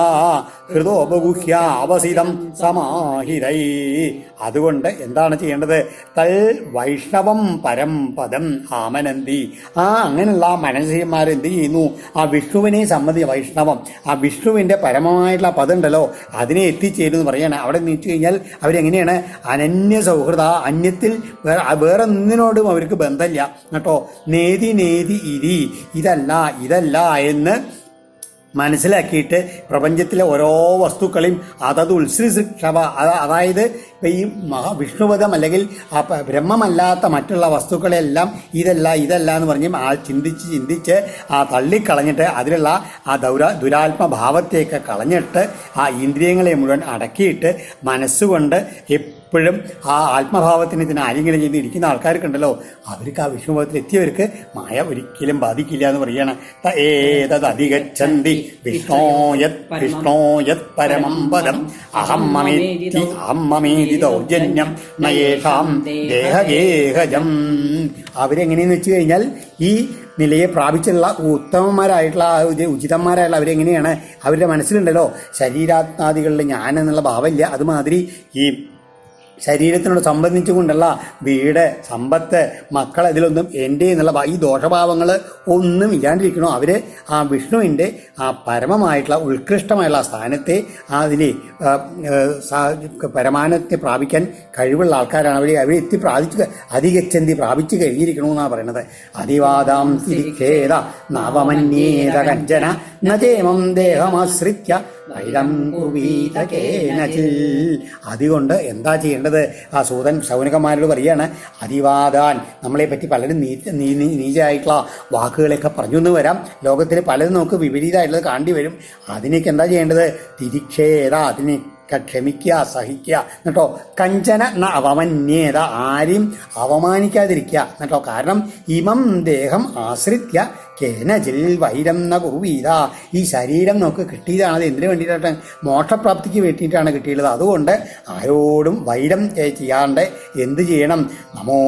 ഹൃദോപഗുഹ്യാവസിതം സമാഹിതൈ. അതുകൊണ്ട് എന്താണ് ചെയ്യേണ്ടത്? തൽ വൈഷ്ണവം പരം പദം ആമനന്തി. അങ്ങനെയുള്ള മനസ്സന്മാർ എന്ത് ചെയ്യുന്നു? ആ വിഷ്ണുവിനെ സംബന്ധിച്ച് വൈഷ്ണവം, ആ വിഷ്ണുവിൻ്റെ പരമമായിട്ടുള്ള പദം ഉണ്ടല്ലോ അതിനെ എത്തിച്ചേരുന്നു പറയാണ്. അവിടെ എന്ന് വെച്ച് കഴിഞ്ഞാൽ അവരെങ്ങനെയാണ്? അനന്യ സൗഹൃദ, അന്യത്തിൽ വേറെ ഒന്നിനോടും അവർക്ക് ബന്ധമില്ല കേട്ടോ. നേതി ഇരി, ഇതല്ല എന്ന് മനസ്സിലാക്കിയിട്ട് പ്രപഞ്ചത്തിലെ ഓരോ വസ്തുക്കളെയും അതത് ഉത്സൃക്ഷവ, അതായത് ഇപ്പം ഈ വിഷ്ണുപദം അല്ലെങ്കിൽ ആ ബ്രഹ്മമല്ലാത്ത മറ്റുള്ള വസ്തുക്കളെല്ലാം ഇതല്ല എന്ന് പറഞ്ഞ് ആ ചിന്തിച്ച് ആ തള്ളിക്കളഞ്ഞിട്ട് അതിലുള്ള ആ ദുരാത്മഭാവത്തെയൊക്കെ കളഞ്ഞിട്ട് ആ ഇന്ദ്രിയങ്ങളെ മുഴുവൻ അടക്കിയിട്ട് മനസ്സുകൊണ്ട് എപ്പോഴും ആ ആത്മഭാവത്തിന് ഇതിനെ ആരെങ്കിലും ചെയ്ത് ഇരിക്കുന്ന ആൾക്കാർക്കുണ്ടല്ലോ അവർക്ക് ആ വിഷ്ണുഭാവത്തിൽ എത്തിയവർക്ക് മായ ഒരിക്കലും ബാധിക്കില്ല എന്ന് പറയുകയാണ്. ഏതധികച്ഛന്തി വിഷ്ണോയത് പരമം പദം അഹം മമേതി ദൗർജന്യം നയേഷാം ദേഹഗേഹജം. അവരെങ്ങനെയെന്ന് വെച്ച് കഴിഞ്ഞാൽ ഈ നിലയെ പ്രാപിച്ചുള്ള ഉത്തമന്മാരായിട്ടുള്ള ഉചിതന്മാരായിട്ടുള്ള അവരെങ്ങനെയാണ്? അവരുടെ മനസ്സിലുണ്ടല്ലോ ശരീരാത്മാദികളിൽ ഞാൻ എന്നുള്ള ഭാവമില്ല. അതുമാതിരി ഈ ശരീരത്തിനോട് സംബന്ധിച്ചുകൊണ്ടുള്ള വീട്, സമ്പത്ത്, മക്കൾ, ഇതിലൊന്നും എൻ്റെ എന്നുള്ള ഈ ദോഷഭാവങ്ങൾ ഒന്നും ഇല്ലാണ്ടിരിക്കണോ. അവർ ആ വിഷ്ണുവിൻ്റെ ആ പരമമായിട്ടുള്ള ഉത്കൃഷ്ടമായിട്ടുള്ള സ്ഥാനത്തെ അതിനെ പരമാനത്തെ പ്രാപിക്കാൻ കഴിവുള്ള ആൾക്കാരാണ്. അവരെ അധികച്ഛന്തി പ്രാപിച്ചു കഴിഞ്ഞിരിക്കണമെന്നാണ് പറയുന്നത്. അതിവാദാം തിരിഖേദ നവമന്യേത കഞ്ചന നേമം ദേഹമാശ്രിത്യ വൈരം കുവീതകേനചിൽ. അതുകൊണ്ട് എന്താ ചെയ്യേണ്ടത്? ആ ശൗനകന്മാരോട് പറയാണ്, അതിവാദാൻ നമ്മളെ പറ്റി പലരും നീചായിട്ടുള്ള വാക്കുകളൊക്കെ പറഞ്ഞു എന്ന് വരാം. ലോകത്തിൽ പലരും നമുക്ക് വിപരീതമായിട്ടുള്ളത് കാണേണ്ടി വരും. അതിനൊക്കെ എന്താ ചെയ്യേണ്ടത്? തിരിക്ഷേത, അതിനെ ക്ഷമിക്കുക, സഹിക്കുക കേട്ടോ. കഞ്ചന അവമന്യേത, ആരെയും അവമാനിക്കാതിരിക്കുക കേട്ടോ. കാരണം ഇമം ദേഹം ആശ്രിത്യ കേനജിൽ വൈരം ന കുർവീത. ഈ ശരീരം നമുക്ക് കിട്ടിയതാണ്. അത് എന്തിനു വേണ്ടിയിട്ടാണ്? മോക്ഷപ്രാപ്തിക്ക് വേണ്ടിയിട്ടാണ് കിട്ടിയിട്ടുള്ളത്. അതുകൊണ്ട് ആരോടും വൈരം ചെയ്യാണ്ട് എന്ത് ചെയ്യണം? നമോ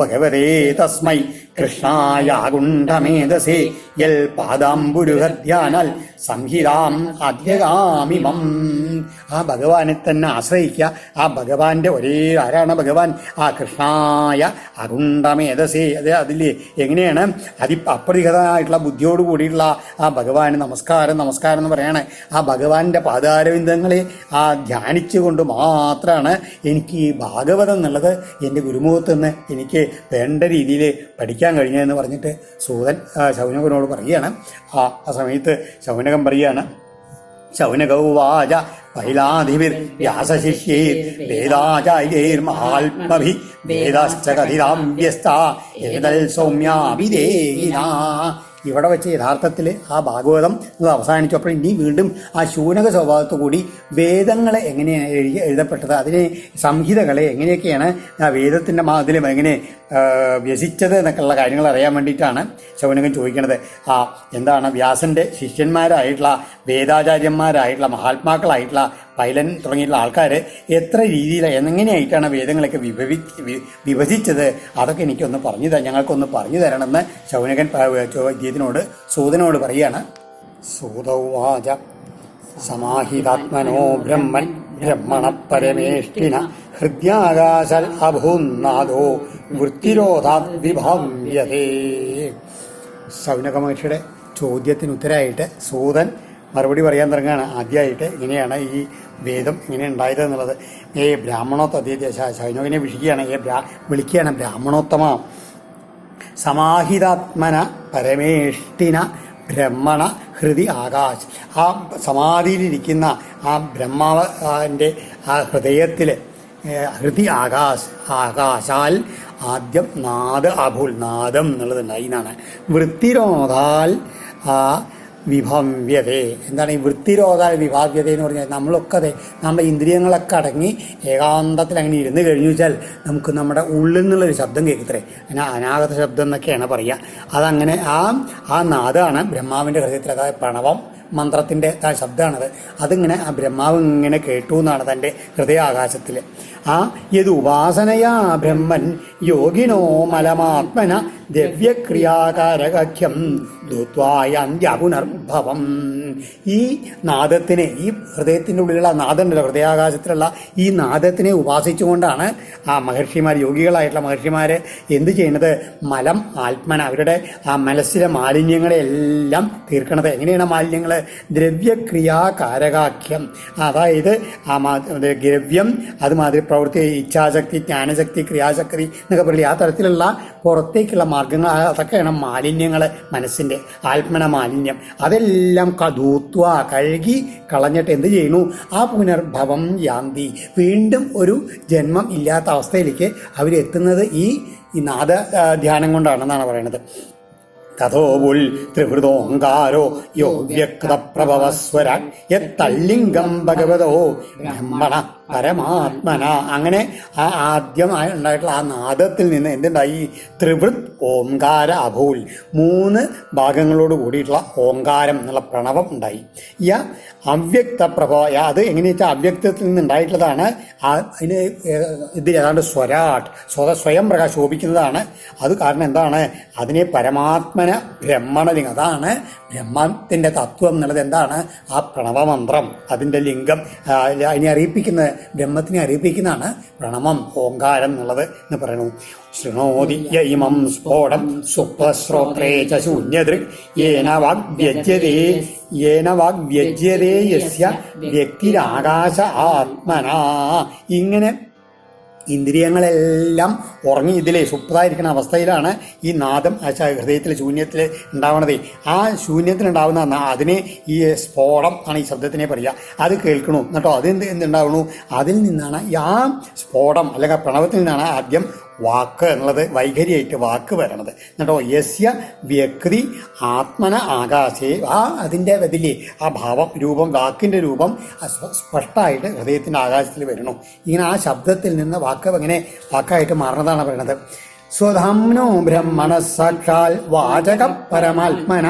ഭഗവതേ തസ്മൈ കൃഷ്ണായ കുണ്ഠമേധസേ യൽ പാദാംബുരുഹധ്യാനാൽ സംഹിതാം അദ്യഗാമിമം. ആ ഭഗവാനെ തന്നെ ആശ്രയിക്കുക. ആ ഭഗവാന്റെ ഒരേ ആരാണ് ഭഗവാൻ? ആ കൃഷ്ണായ അകുണ്ടമേധസേ. അതിൽ എങ്ങനെയാണ് അപ്രതിഹതമായിട്ടുള്ള ബുദ്ധിയോട് കൂടിയിട്ടുള്ള ആ ഭഗവാന് നമസ്കാരം നമസ്കാരം എന്ന് പറയാണ്. ആ ഭഗവാന്റെ പാദാരവിന്ദങ്ങളെ ധ്യാനിച്ചുകൊണ്ട് മാത്രമാണ് എനിക്ക് ഈ ഭാഗവതം എന്നുള്ളത് എൻ്റെ ഗുരുമുഖത്ത് നിന്ന് എനിക്ക് വേണ്ട രീതിയിൽ പഠിക്കാൻ കഴിഞ്ഞതെന്ന് പറഞ്ഞിട്ട് സൂതൻ ശൗനകനോട് പറയുകയാണ്. ആ സമയത്ത് ശൗനകൻ പറയുകയാണ്, ശൗനകൗവാച പൈലാധിപിർ വ്യാസശിഷ്യൈർ വേദാചാര്യൈർ മഹാത്മഭി വേദാശ്ച കഥിതാം വ്യസ്ത ഏതൽ സൗമ്യാഭിദേഹിനാ. ഇവിടെ വെച്ച് യഥാർത്ഥത്തിൽ ആ ഭാഗവതം അവസാനിച്ചപ്പോൾ ഇനി വീണ്ടും ആ ശൂനക സ്വഭാവത്തു കൂടി വേദങ്ങളെ എങ്ങനെയാണ് എഴുതപ്പെട്ടത്, അതിനെ സംഹിതകളെ എങ്ങനെയൊക്കെയാണ് ആ വേദത്തിൻ്റെ അതിലും എങ്ങനെ വ്യസിച്ചത് എന്നൊക്കെയുള്ള കാര്യങ്ങൾ അറിയാൻ വേണ്ടിയിട്ടാണ് ശൗനകൻ ചോദിക്കുന്നത്. എന്താണ് വ്യാസൻ്റെ ശിഷ്യന്മാരായിട്ടുള്ള വേദാചാര്യന്മാരായിട്ടുള്ള മഹാത്മാക്കളായിട്ടുള്ള പൈലൻ തുടങ്ങിയിട്ടുള്ള ആൾക്കാർ എത്ര രീതിയിൽ എങ്ങനെയായിട്ടാണ് വേദങ്ങളൊക്കെ വിഭജിച്ചത്, അതൊക്കെ എനിക്കൊന്ന് പറഞ്ഞു തരാം, ഞങ്ങൾക്കൊന്ന് പറഞ്ഞു തരണമെന്ന് ശൗനകൻ ഇതിനോട് സൂതനോട് പറയുകയാണ്. സൂതൗവാച സമാഹിതാത്മനോ ബ്രഹ്മൻ ബ്രഹ്മണ പരമേഷ്ഠിന ഹൃദ്യാകാശൽ അഭൂന്നാദോ വൃത്തിരോധാത് വിഭാവ്യതേ. ശൗനക മഹർഷിയുടെ ചോദ്യത്തിന് ഉത്തരമായിട്ട് സൂതൻ മറുപടി പറയാൻ തുടങ്ങുകയാണ്. ആദ്യമായിട്ട് ഇങ്ങനെയാണ് ഈ വേദം ഇങ്ങനെ ഉണ്ടായത് എന്നുള്ളത്. ബ്രാഹ്മണോത്തമ ശൗനകനെ വിളിക്കുകയാണ്, വിളിക്കുകയാണ് ബ്രാഹ്മണോത്തമ സമാഹിതാത്മന പരമേഷ്ഠിന ബ്രഹ്മണ ഹൃദി ആകാശ്. ആ സമാധിയിലിരിക്കുന്ന ആ ബ്രഹ്മാവിൻ്റെ ആ ഹൃദയത്തിൽ ഹൃദി ആകാശാൽ ആദ്യം നാദ അഭുൽ നാദം എന്നുള്ളതുണ്ടായി എന്നാണ്. വൃത്തിരോധാൽ വിഭവ്യതേ. എന്താണ് ഈ വൃത്തിരോധാൽ വിഭാവ്യത എന്ന് പറഞ്ഞാൽ നമ്മളൊക്കെ അതെ നമ്മുടെ ഇന്ദ്രിയങ്ങളൊക്കെ അടങ്ങി ഏകാന്തത്തിൽ അങ്ങനെ ഇരുന്ന് കഴിഞ്ഞു വെച്ചാൽ നമുക്ക് നമ്മുടെ ഉള്ളിൽ നിന്നുള്ളൊരു ശബ്ദം കേൾക്കത്രേ. അതിന് അനാഗത ശബ്ദം എന്നൊക്കെയാണ് പറയുക. അതങ്ങനെ ആ നാദമാണ് ബ്രഹ്മാവിൻ്റെ ഹൃദയത്തിൽ, അതായത് പ്രണവം മന്ത്രത്തിൻ്റെ ശബ്ദമാണത്. അതിങ്ങനെ ആ ബ്രഹ്മാവ് ഇങ്ങനെ കേട്ടു എന്നാണ് തൻ്റെ ഹൃദയാകാശത്തിൽ. യത് ഉപാസനയാ ബ്രഹ്മൻ യോഗിനോ മലമാത്മന ദിവ്യക്രിയാകാരകഖ്യം ദുത്വായന്ത്യപുനർഭവം. ഈ നാദത്തിനെ, ഈ ഹൃദയത്തിൻ്റെ ഉള്ളിലുള്ള നാദമുണ്ടല്ലോ, ഹൃദയാകാശത്തിലുള്ള ഈ നാദത്തിനെ ഉപാസിച്ചുകൊണ്ടാണ് ആ മഹർഷിമാർ, യോഗികളായിട്ടുള്ള മഹർഷിമാർ എന്ത് ചെയ്യുന്നത്? മലം ആത്മന, അവരുടെ ആ മനസ്സിലെ മാലിന്യങ്ങളെല്ലാം തീർക്കണത്. എങ്ങനെയാണ് മാലിന്യങ്ങൾ? ദ്രവ്യക്രിയാകാരകാഖ്യം, അതായത് ആ ദ്രവ്യം അതുമാതിരി പ്രവൃത്തി, ഇച്ഛാശക്തി, ജ്ഞാനശക്തി, ക്രിയാശക്തി എന്നൊക്കെ പറയില്ലേ, ആ തരത്തിലുള്ള പുറത്തേക്കുള്ള മാർഗങ്ങൾ, അതൊക്കെയാണ് മാലിന്യങ്ങൾ, മനസ്സിൻ്റെ ആത്മന മാലിന്യം. അതെല്ലാം ധൂത്വ കഴുകി കളഞ്ഞിട്ട് എന്ത് ചെയ്യുന്നു? ആ പുനർഭവം യാന്തി, വീണ്ടും ഒരു ജന്മം ഇല്ലാത്ത അവസ്ഥയിലേക്ക് അവരെത്തുന്നത് ഈ നാദ ധ്യാനം കൊണ്ടാണെന്നാണ് പറയുന്നത്. തഥോപുൽ ത്രിവൃതോങ്കാരോ യോ വ്യക്തപ്രഭവസ്വര യത്തല്ലിംഗം ഭഗവതോ ബ്രഹ്മണ പരമാത്മന. അങ്ങനെ ആ ആദ്യമായി ഉണ്ടായിട്ടുള്ള ആ നാദത്തിൽ നിന്ന് എന്തുണ്ടായി? ത്രിവൃത് ഓംകാര അഭൂൽ, 3 ഭാഗങ്ങളോട് കൂടിയിട്ടുള്ള ഓങ്കാരം എന്നുള്ള പ്രണവം ഉണ്ടായി. അവ്യക്ത പ്രഭവ, അത് എങ്ങനെയാ വെച്ചാൽ അവ്യക്തത്തിൽ നിന്ന് ഉണ്ടായിട്ടുള്ളതാണ്. അതിന് ഇതിൽ ഏതാണ്ട് സ്വരാട്ട് സ്വയം ശോഭിക്കുന്നതാണ്. അത് കാരണം എന്താണ്? അതിനെ പരമാത്മന ബ്രഹ്മണലിംഗം, അതാണ് ബ്രഹ്മത്തിൻ്റെ തത്വം എന്നുള്ളത്. എന്താണ്? ആ പ്രണവമന്ത്രം, അതിൻ്റെ ലിംഗം അതിനെ അറിയിപ്പിക്കുന്നത്, ബ്രഹ്മത്തിനെ അറിയിപ്പിക്കുന്നതാണ് പ്രണവം, ഓങ്കാരം എന്നുള്ളത് എന്ന് പറയണു. ശൃണോതി യമം സ്ഫോടം സ്വപ്നശ്രോത്രേ ച ശൂന്യദൃക് യേന വാഗ്വ്യജ്യതേ യസ്യ വ്യക്തിരാകാശ ആത്മനാ. ഇങ്ങനെ ഇന്ദ്രിയങ്ങളെല്ലാം ഉറങ്ങി ഇതിലെ സുപ്തായിരിക്കുന്ന അവസ്ഥയിലാണ് ഈ നാദം ഹൃദയത്തിൽ ശൂന്യത്തിൽ ഉണ്ടാവണത്. ആ ശൂന്യത്തിനുണ്ടാവുന്ന അതിനെ ഈ സ്ഫോടം ആണ് ഈ ശബ്ദത്തിനെ പറയുക. അത് കേൾക്കണു എന്നിട്ടോ എന്തുണ്ടാവണു? അതിൽ നിന്നാണ് ആ സ്ഫോടം അല്ലെങ്കിൽ പ്രണവത്തിൽ നിന്നാണ് ആദ്യം വാക്ക് എന്നുള്ളത് വൈഖരിയായിട്ട് വാക്ക് വരണത്. എന്നിട്ടോ യസ്യ വ്യക്തി ആത്മന ആകാശേ, അതിൻ്റെ അതിലെ ആ ഭാവം രൂപം, വാക്കിൻ്റെ രൂപം സ്പഷ്ടമായിട്ട് ഹൃദയത്തിൻ്റെ ആകാശത്തിൽ വരണു. ഇങ്ങനെ ആ ശബ്ദത്തിൽ നിന്ന് വാക്ക് എങ്ങനെ വാക്കായിട്ട് മാറുന്നതാണ് പറയുന്നത്. സ്വധാംനോ ബ്രഹ്മണ സാക്ഷാൽ വാചക പരമാത്മന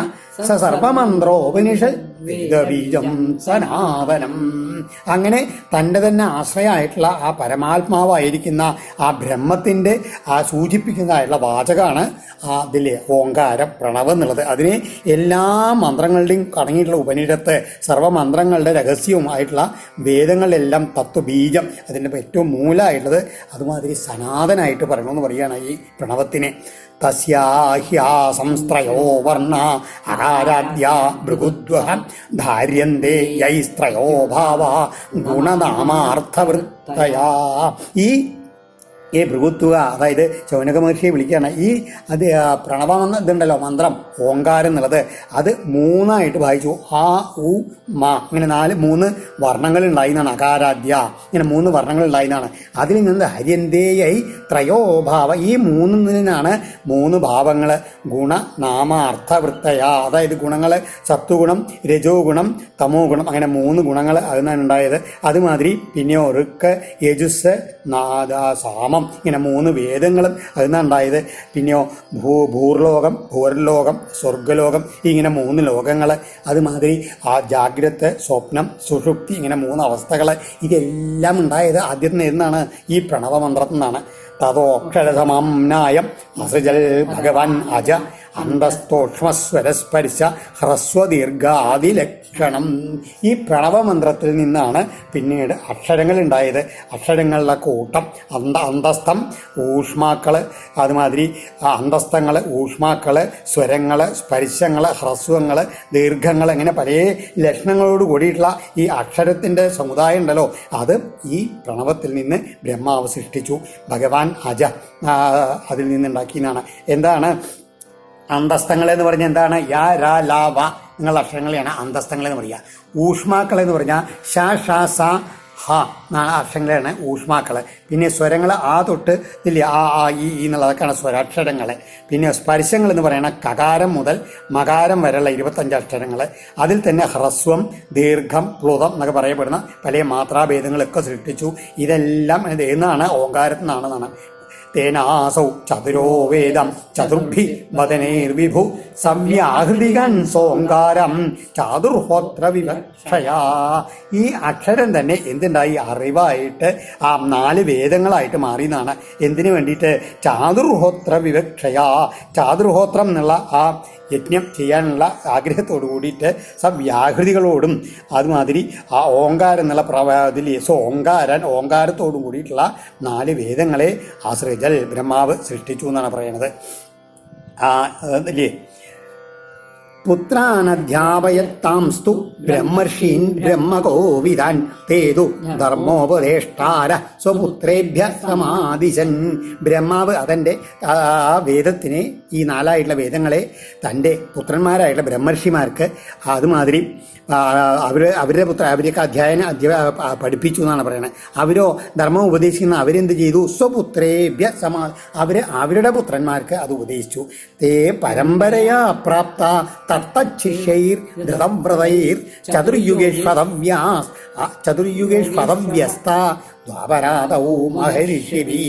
സർവമന്ത്രോപനിഷത് വേദബീജം സനാതനം. അങ്ങനെ തൻ്റെ തന്നെ ആശ്രയമായിട്ടുള്ള ആ പരമാത്മാവായിരിക്കുന്ന ആ ബ്രഹ്മത്തിൻ്റെ ആ സൂചിപ്പിക്കുന്നതായിട്ടുള്ള വാചകമാണ് അതിലെ ഓങ്കാരം പ്രണവം എന്നുള്ളത്. അതിന് എല്ലാ മന്ത്രങ്ങളുടെയും അടങ്ങിയിട്ടുള്ള ഉപനിഷത്ത് സർവ്വമന്ത്രങ്ങളുടെ രഹസ്യവും ആയിട്ടുള്ള വേദങ്ങളിലെല്ലാം തത്വബീജം അതിൻ്റെ ഏറ്റവും മൂലമായിട്ടുള്ളത് അതുമാതിരി സനാതനായിട്ട് പറയണമെന്ന് പറയുകയാണ് ഈ പ്രണവത്തിനെ. തസ്യാഹ്യാ സംസ്ത്രയോ വർണ്ണ അകാരാദ്യ ഭൃഗുദ്വഹ ധാര്യന്തേ യൈസ്ത്രയോ ഭാവ ഗുണനാമാർത്ഥവൃത്തയാ. ഈ ഭൃഗുത്വ അതായത് ശൗനക മഹർഷിയെ വിളിക്കുകയാണ്. അത് പ്രണവം ഇതുണ്ടല്ലോ മന്ത്രം ഓങ്കാരം എന്നുള്ളത് അത് മൂന്നായിട്ട് വായിച്ചു. ആ ഉ മ ഇങ്ങനെ മൂന്ന് വർണ്ണങ്ങൾ ഉണ്ടായിരുന്നാണ്. അകാരാദ്യ ഇങ്ങനെ 3 വർണ്ണങ്ങൾ ഉണ്ടായിരുന്നാണ്. അതിൽ നിന്ന് ഹര്യന്തേയായി ത്രയോഭാവ ഈ മൂന്നിനാണ് 3 ഭാവങ്ങൾ ഗുണ നാമ അർത്ഥവൃത്തയ. അതായത് ഗുണങ്ങൾ സത്വഗുണം രജോ ഗുണം തമോ ഗുണം അങ്ങനെ 3 ഗുണങ്ങൾ അതിനാണ് ഉണ്ടായത്. അതുമാതിരി പിന്നെ ഋക്ക് യജുസ് നാദ സാമം ഇങ്ങനെ 3 വേദങ്ങളും അതിനാണ് ഉണ്ടായത്. പിന്നെയോ ഭൂർലോകം ഭൂരലോകം സ്വർഗലോകം ഇങ്ങനെ 3 ലോകങ്ങൾ. അതുമാതിരി ആ ജാഗ്രത സ്വപ്നം സുഷുപ്തി ഇങ്ങനെ 3 അവസ്ഥകൾ. ഇതെല്ലാം ഉണ്ടായത് ആദ്യത്തിന് എന്നാണ് ഈ പ്രണവമന്ത്രത്തിൽ നിന്നാണ്. തതോക്ഷരസമാംനായം അസൃജൽ ഭഗവാൻ അജ അന്തസ്തോക്ഷ്മസ്വരസ്പർശ ഹ്രസ്വദീർഘാദിലക്ഷണം. ഈ പ്രണവമന്ത്രത്തിൽ നിന്നാണ് പിന്നീട് അക്ഷരങ്ങൾ ഉണ്ടായത്. അക്ഷരങ്ങളുടെ കൂട്ടം അന്തസ്ഥം ഊഷ്മാക്കൾ അതുമാതിരി അന്തസ്ഥങ്ങൾ ഊഷ്മാക്കൾ സ്വരങ്ങൾ സ്പർശങ്ങൾ ഹ്രസ്വങ്ങൾ ദീർഘങ്ങൾ ഇങ്ങനെ പല ലക്ഷണങ്ങളോട് കൂടിയിട്ടുള്ള ഈ അക്ഷരത്തിൻ്റെ സമുദായം ഉണ്ടല്ലോ അത് ഈ പ്രണവത്തിൽ നിന്ന് ബ്രഹ്മാവ് സൃഷ്ടിച്ചു. ഭഗവാൻ അജ അതിൽ നിന്നുണ്ടാക്കിയതാണ്. എന്താണ് അന്തസ്ഥങ്ങൾ എന്ന് പറഞ്ഞാൽ എന്താണ്? യാ രാ ലാ വ നിങ്ങളുടെ അക്ഷരങ്ങളെയാണ് അന്തസ്ഥങ്ങൾ എന്ന് പറയുക. ഊഷ്മാക്കൾ എന്ന് പറഞ്ഞാൽ ഷ ഷ സ ഹ അക്ഷരങ്ങളാണ് ഊഷ്മാക്കൾ. പിന്നെ സ്വരങ്ങൾ ആ തൊട്ട് ഇല്ല ആ ഈ എന്നുള്ളതൊക്കെയാണ് സ്വരാക്ഷരങ്ങൾ. പിന്നെ സ്പർശങ്ങൾ എന്ന് പറയുന്നത് കകാരം മുതൽ മകാരം വരെയുള്ള 25 അക്ഷരങ്ങൾ. അതിൽ തന്നെ ഹ്രസ്വം ദീർഘം പ്ലുതം എന്നൊക്കെ പറയപ്പെടുന്ന പല മാത്രാഭേദങ്ങളൊക്കെ സൃഷ്ടിച്ചു. ഇതെല്ലാം എന്നാണ് ഓങ്കാരത്തിൽ നിന്നാണെന്നാണ്. തേനാസൗ ചതുരോ വേദം ചതുർഭി വദനേർവിഭു സവ്യാഹൃതികൻ സോങ്കാരം ചാതുർഹോത്ര വിവക്ഷയാ. ഈ അക്ഷരം തന്നെ എന്തുണ്ടായി അറിവായിട്ട് ആ 4 വേദങ്ങളായിട്ട് മാറിയെന്നാണ്. എന്തിനു വേണ്ടിയിട്ട്? ചാതുർഹോത്ര വിവക്ഷയാ. ചാതുർഹോത്രം എന്നുള്ള ആ യജ്ഞം ചെയ്യാനുള്ള ആഗ്രഹത്തോടു കൂടിയിട്ട് സവ്യാഹൃതികളോടും അതുമാതിരി ആ ഓങ്കാരം എന്നുള്ള ഇതിൽ ഓങ്കാരത്തോടു കൂടിയിട്ടുള്ള 4 വേദങ്ങളെ ആശ്രയിച്ചാൽ ബ്രഹ്മാവ് സൃഷ്ടിച്ചു എന്നാണ് പറയുന്നത്. അല്ലേ പുത്രാനധ്യാപയത്താംസ്തു ബ്രഹ്മർഷീൻ ബ്രഹ്മകോവിദാൻ തേതു ധർമ്മോപദേഷ്ടാര സ്വപുത്രേഭ്യ സമാദിശൻ. ബ്രഹ്മാവ് അതെൻ്റെ ആ വേദത്തിനെ ഈ 4 വേദങ്ങളെ തൻ്റെ പുത്രന്മാരായിട്ടുള്ള ബ്രഹ്മർഷിമാർക്ക് അതുമാതിരി അവരൊക്കെ പഠിപ്പിച്ചു എന്നാണ് പറയുന്നത്. അവരോ ധർമ്മം ഉപദേശിക്കുന്ന അവരെന്ത് ചെയ്തു? സ്വപുത്രേഭ്യ അവരുടെ പുത്രന്മാർക്ക് അത് ഉപദേശിച്ചു. തേ പരമ്പരയാ പ്രാപ്ത തത്തശിഷ്യൈർ ധൃതവ്രതൈർ ചതുർയുഗേഷ്വതവ്യസ്ത ദ്വാപരാതൗ മഹർഷിഭി.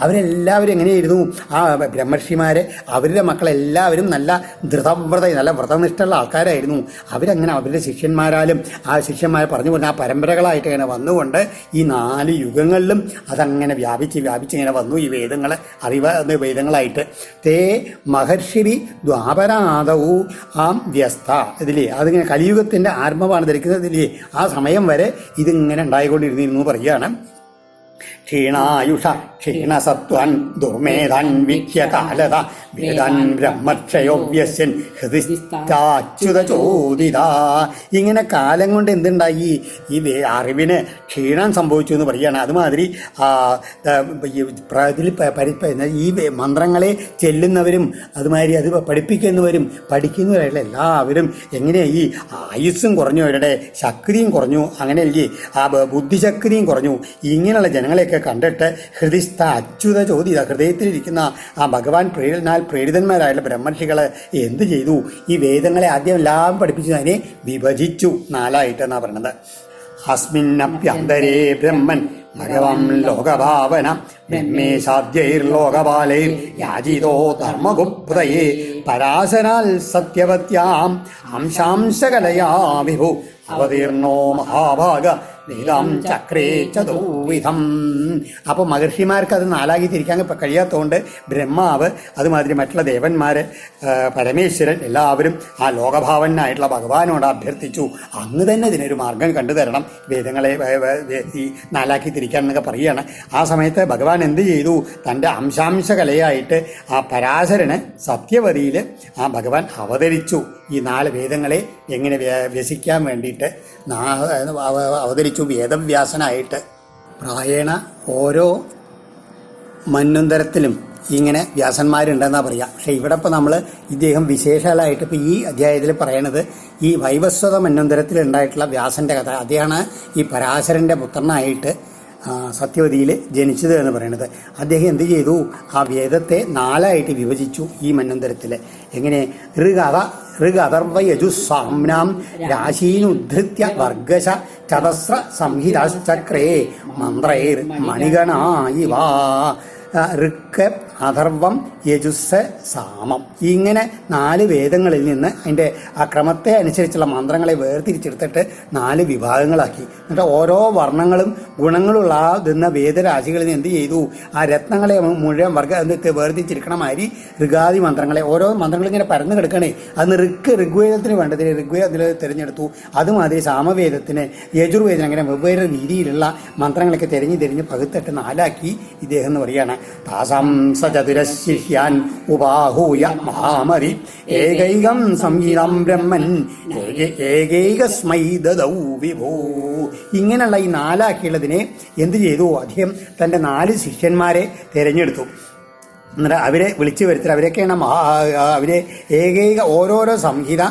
അവരെല്ലാവരും എങ്ങനെയായിരുന്നു? ആ ബ്രഹ്മർഷിമാര് അവരുടെ മക്കളെല്ലാവരും നല്ല ധൃതവ്രത നല്ല വ്രതനിഷ്ഠുള്ള ആൾക്കാരായിരുന്നു. അവരങ്ങനെ അവരുടെ ശിഷ്യന്മാരാലും ആ ശിഷ്യന്മാരെ പറഞ്ഞു കൊണ്ട് ആ പരമ്പരകളായിട്ട് ഇങ്ങനെ വന്നുകൊണ്ട് ഈ 4 യുഗങ്ങളിലും അതങ്ങനെ വ്യാപിച്ച് ഇങ്ങനെ വന്നു ഈ വേദങ്ങൾ വേദങ്ങളായിട്ട്. തേ മഹർഷിഭി ദ്വാപരാതൗ ആം വ്യസ്ത. ഇതില്ലേ അതിങ്ങനെ കലിയുഗത്തിൻ്റെ ആരംഭമാണ് ധരിക്കുന്നത്. ഇതില്ലേ ആ സമയം വരെ ഇതിങ്ങനെ ഉണ്ടായിക്കൊണ്ടിരുന്നിരുന്നു പറയുകയാണ്. ക്ഷീണായുഷ ക്ഷീണസത്വൻ ദുർമേധാൻ വീക്ഷ്യ കാലത വേദാൻ ബ്രഹ്മക്ഷയോവ്യസ്യൻ ഹൃദിസ്ഥാച്യുത ചോദിത. ഇങ്ങനെ കാലം കൊണ്ട് എന്തുണ്ടായി? ഈ അറിവിന് ക്ഷീണം സംഭവിച്ചു എന്ന് പറയുകയാണ്. അതുമാതിരി ഈ മന്ത്രങ്ങളെ ചെല്ലുന്നവരും അതുമാതിരി അത് പഠിപ്പിക്കുന്നവരും പഠിക്കുന്നവരായിട്ടുള്ള എല്ലാവരും എങ്ങനെയാണ് ഈ ആയുസ്സും കുറഞ്ഞു, അവരുടെ ശക്തിയും കുറഞ്ഞു, അങ്ങനെയല്ലേ ആ ബുദ്ധിശക്തിയും കുറഞ്ഞു. ഇങ്ങനെയുള്ള ജനങ്ങളെയൊക്കെ കണ്ടിട്ട് ഹൃദിസ്ഥ അച്യുത ചോദിത ഹൃദയത്തിലിരിക്കുന്ന ആ ഭഗവാൻ പ്രേരിതന്മാരായുള്ള ബ്രഹ്മർഷികൾ എന്ത് ചെയ്തു? ഈ വേദങ്ങളെ ആദ്യം എല്ലാം പഠിപ്പിച്ചു അതിനെ വിഭജിച്ചു 4 എന്നാണ് പറയുന്നത്. അസ്മിന്നപ്യന്തരേ ബ്രഹ്മൻ ഭഗവാൻ ലോകഭാവന ബ്രഹ്മേശാദ്യൈർലോകപാലൈർ യാജിതോ ധർമ്മഗുപ്തയേ പരാശരാൽ സത്യവത്യാം അംശാംശകലയാ വിഭു അവതീർണോ മഹാഭാഗ വേദം ചക്രേ ചതുർവിധം. അപ്പോൾ മഹർഷിമാർക്ക് അത് നാലാക്കി തിരിക്കാൻ കഴിയാത്തതുകൊണ്ട് ബ്രഹ്മാവ്, അതുമാതിരി മറ്റുള്ള ദേവന്മാർ, പരമേശ്വരൻ എല്ലാവരും ആ ലോകഭാവനായിട്ടുള്ള ഭഗവാനോട് അഭ്യർത്ഥിച്ചു, അങ്ങ് തന്നെ ഇതിനൊരു മാർഗം കണ്ടു തരണം, വേദങ്ങളെ ഈ നാലാക്കി തിരിക്കാൻ എന്നൊക്കെ പറയുകയാണ്. ആ സമയത്ത് ഭഗവാൻ എന്ത് ചെയ്തു? തൻ്റെ അംശാംശ കലയായിട്ട് ആ പരാശരന് സത്യവതിയിൽ ആ ഭഗവാൻ അവതരിച്ചു. ഈ 4 വേദങ്ങളെ എങ്ങനെ വ്യസിക്കാൻ വേണ്ടിയിട്ട് അവതരിച്ചു വേദവ്യാസനായിട്ട്. പ്രായേണ ഓരോ മന്വന്തരത്തിലും ഇങ്ങനെ വ്യാസന്മാരുണ്ടെന്നാണ് പറയുക. പക്ഷേ ഇവിടെ ഇപ്പോൾ നമ്മൾ ഇദ്ദേഹം വിശേഷാലായിട്ട് ഇപ്പോൾ ഈ അധ്യായത്തിൽ പറയണത് ഈ വൈവസ്വത മന്വന്തരത്തിൽ ഉണ്ടായിട്ടുള്ള വ്യാസൻ്റെ കഥ. അദ്ദേഹമാണ് ഈ പരാശരൻ്റെ പുത്രനായിട്ട് സത്യവതിയിൽ ജനിച്ചത് എന്ന് പറയുന്നത്. അദ്ദേഹം എന്ത് ചെയ്തു? ആ വേദത്തെ 4ആയിട്ട് വിഭജിച്ചു ഈ മന്വന്തരത്തിൽ. എങ്ങനെ? ഋഗ് യജു സാംനാം രാശീനുദ്ധൃത്യ വർഗശ ചതസ്ര സംഹിതാശ്ചക്രേ മന്ത്രൈർ മണിഗണാ ഇവ. ഋക്ക്, അഥർവം, യജുസ്, സാമം, ഇങ്ങനെ 4 വേദങ്ങളിൽ നിന്ന് അതിൻ്റെ ആ ക്രമത്തെ അനുസരിച്ചുള്ള മന്ത്രങ്ങളെ വേർതിരിച്ചെടുത്തിട്ട് 4 വിഭാഗങ്ങളാക്കി. എന്നിട്ട് ഓരോ വർണ്ണങ്ങളും ഗുണങ്ങളുള്ള ഇതെന്ന വേദരാശികളിൽ നിന്ന് എന്ത് ചെയ്തു? ആ രത്നങ്ങളെ മുഴുവൻ വേർതിരിച്ചെടുക്കണ മാതിരി ഋഗാദി മന്ത്രങ്ങളെ, ഓരോ മന്ത്രങ്ങളും ഇങ്ങനെ പരന്നു കിടക്കണേ. അന്ന് ഋഗ്വേദത്തിന് വേണ്ടതിന് ഋഗ്വേദത്തിൽ തിരഞ്ഞെടുത്തു. അതുമാതിരി സാമവേദത്തിന്, യജുർവേദത്തിന്, അങ്ങനെ വെവ്വേറെ രീതിയിലുള്ള മന്ത്രങ്ങളൊക്കെ തിരഞ്ഞ് പകുത്തിട്ട് 4ആക്കി ഇദ്ദേഹം എന്ന് പറയുകയാണ്. താസാം സചതുരശിഷ്യാൻ ഉപാഹൂയ മഹാമരി ഏകൈകം സംഹിതം ബ്രഹ്മൻ ഏകൈകസ്മൈ ദദൗ വിഭൂ. ഇങ്ങനെയുള്ള ഈ 4ആക്കിയുള്ളതിനെ എന്ത് ചെയ്തു? അദ്ദേഹം തൻ്റെ 4 ശിഷ്യന്മാരെ തിരഞ്ഞെടുത്തു. എന്നിട്ട് അവരെ വിളിച്ചു വരുത്തി അവരൊക്കെയാണ് അവരെ ഏകൈക ഓരോരോ സംഹിത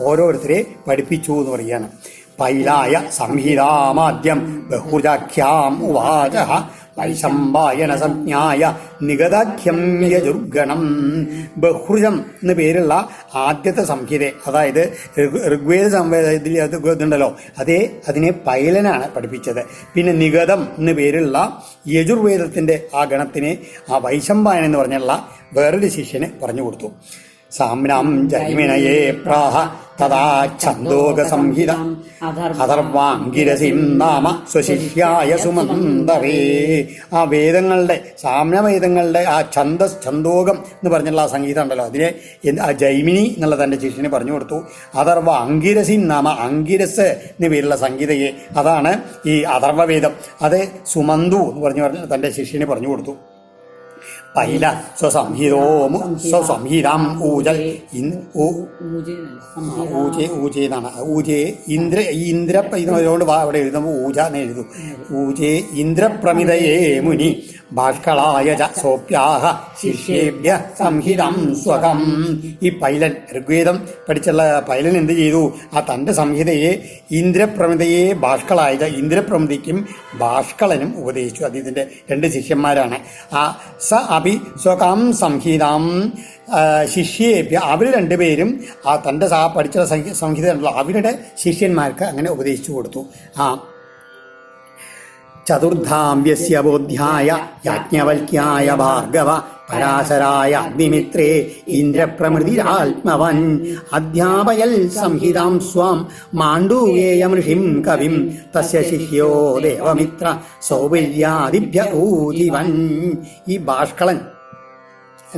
ഓരോരുത്തരെ പഠിപ്പിച്ചു എന്ന് പറയുകയാണ്. പൈലായ സംഹിതാമാദ്യം ബഹുജാഖ്യാം ഉവാച വൈശമ്പായന സംജ്ഞായ നിഗതാഖ്യം യജുർഗണം. ബഹുജം എന്ന പേരുള്ള ആദ്യത്തെ സംഹിത, അതായത് ഋഗ്വേദ സംവേദത്തിൽ ഇതുണ്ടല്ലോ, അതിനെ പൈലനാണ് പഠിപ്പിച്ചത്. പിന്നെ നിഗതം എന്ന പേരുള്ള യജുർവേദത്തിൻ്റെ ആ ഗണത്തിന് ആ വൈശമ്പായൻ എന്ന് പറഞ്ഞുള്ള വേറൊരു ശിഷ്യന് പറഞ്ഞു കൊടുത്തു. സാമ്നാം ജൈമിനയേ പ്രാഹ തഥാ ഛന്ദോക സംഹിത അഥർവാംഗിരസിം നാമ സ്വശിഷ്യായ സുമന്തവേ. ആ വേദങ്ങളുടെ, സാമ്നവേദങ്ങളുടെ ആ ഛന്ദോകം എന്ന് പറഞ്ഞുള്ള ആ സംഗീതം ഉണ്ടല്ലോ, അതിനെ ആ ജൈമിനി എന്നുള്ള തൻ്റെ ശിഷ്യന് പറഞ്ഞു കൊടുത്തു. അഥർവ അങ്കിരസിൻ നാമ, അങ്കിരസ് എന്ന പേരുള്ള സംഗീതയെ, അതാണ് ഈ അഥർവവേദം, അത് സുമന്തു എന്ന് പറഞ്ഞ് തൻ്റെ ശിഷ്യന് പറഞ്ഞു കൊടുത്തു. പൈല സ്വസംഹിതാം ഊജൽ ഊജെന്നാണ്. ഊജേ ഇന്ദ്ര ഇതുകൊണ്ട് അവിടെ എഴുതുമ്പോൾ ഊജ എന്ന് എഴുതും. ഊജേ ഇന്ദ്രപ്രമിതയേ മുനി ഭാഷ്കളായ സോപ്യാഹ ശിഷ്യേഭ്യ സംഹിതം സ്വകം. ഈ പൈലൻ, ഋഗ്വേദം പഠിച്ചുള്ള പൈലൻ എന്ത് ചെയ്തു? ആ തൻ്റെ സംഹിതയെ ഇന്ദ്രപ്രമിതയെ ഭാഷ്കളായ ഇന്ദ്രപ്രമിതിക്കും ഭാഷ്കളനും ഉപദേശിച്ചു. അത് ഇതിൻ്റെ 2 ശിഷ്യന്മാരാണ്. ആ സ അഭി സ്വകാം സംഹിതാം ശിഷ്യേഭ്യ, അവർ 2 പേരും ആ തൻ്റെ പഠിച്ച സംഹിത ഉണ്ടല്ലോ അവരുടെ ശിഷ്യന്മാർക്ക് അങ്ങനെ ഉപദേശിച്ചു കൊടുത്തു. ചതുർധാംയസ്യ ബോധ്യായ യാജ്ഞവൽക്യായ ഭാർഗവ പരാശരായ അഗ്നിമിത്രേ ഇന്ദ്രപ്രമൃതിരാത്മവൻ അധ്യാപയൽ സംഹിതാം സ്വാം മാണ്ഡൂകേയമൃഷിം കവിം തസ്യ ശിഷ്യോ ദേവമിത്ര സൗബല്യാദിഭ്യ ഊതിവൻ. ഈ ഭാഷ്കളൻ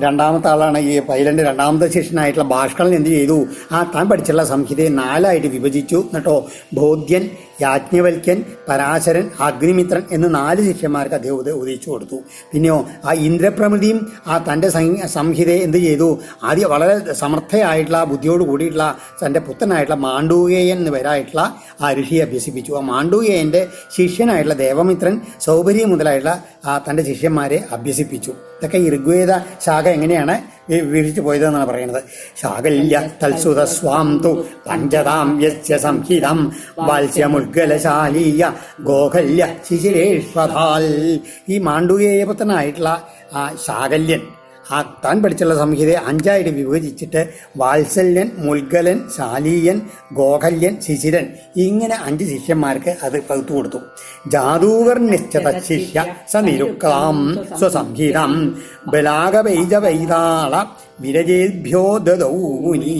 രണ്ടാമത്തെ ആളാണ്. ഈ പൈലൻ്റെ രണ്ടാമത്തെ ശിഷ്യനായിട്ടുള്ള ഭാഷ്കളൻ എന്ത് ചെയ്തു? ആ താൻ പഠിച്ചുള്ള സംഹിതയെ 4ആയിട്ട് വിഭജിച്ചു. എന്നിട്ടോ ബോധ്യൻ, യാജ്ഞവൽക്യൻ, പരാശരൻ, അഗ്നിമിത്രൻ എന്ന് 4 ശിഷ്യന്മാർക്ക് അദ്ദേഹം ഉപദേശിച്ചു കൊടുത്തു. പിന്നെയോ ആ ഇന്ദ്രപ്രമിതിയും ആ തൻ്റെ സംഹിതയെ എന്ത് ചെയ്തു? ആദ്യം വളരെ സമർത്ഥയായിട്ടുള്ള ബുദ്ധിയോട് കൂടിയിട്ടുള്ള തൻ്റെ പുത്രനായിട്ടുള്ള മാണ്ഡൂകേയൻ എന്ന് പേരായിട്ടുള്ള ആ ഋഷിയെ അഭ്യസിപ്പിച്ചു. ആ മാണ്ഡൂകേയൻ്റെ ശിഷ്യനായിട്ടുള്ള ദേവമിത്രൻ, സൗബരി മുതലായിട്ടുള്ള തൻ്റെ ശിഷ്യന്മാരെ അഭ്യസിപ്പിച്ചു. ഇതൊക്കെ ഈ ഋഗ്വേദ ശാഖ എങ്ങനെയാണ് വിവരിച്ചു പോയതെന്നാണ് പറയുന്നത്. ശാകല്യ തൽസുത സ്വാം തു പഞ്ചതാം യസ്യ സംഹിതം വാത്സ്യമുൽഗലശാലീയ ഗോകല്യ ശിശിരേഷ്വധാൽ. ഈ മാണ്ഡൂകേയപുത്രനായിട്ടുള്ള ആ ശാകല്യൻ താൻ പഠിച്ചുള്ള സംഹിതയെ 5ആയിട്ട് വിഭജിച്ചിട്ട് വാത്സല്യൻ, മുൽഗലൻ, ശാലീയൻ, ഗോകല്യൻ, ശിശിരൻ ഇങ്ങനെ 5 ശിഷ്യന്മാർക്ക് അത് പകുത്തു കൊടുത്തു. ജാതൂകർണിശ്ചത ശിഷ്യ സ നിരുക്താം സ്വസംഹിതം ബലാഗവൈജവൈതാള വിരജേഭ്യോ ദദൗ മുനി.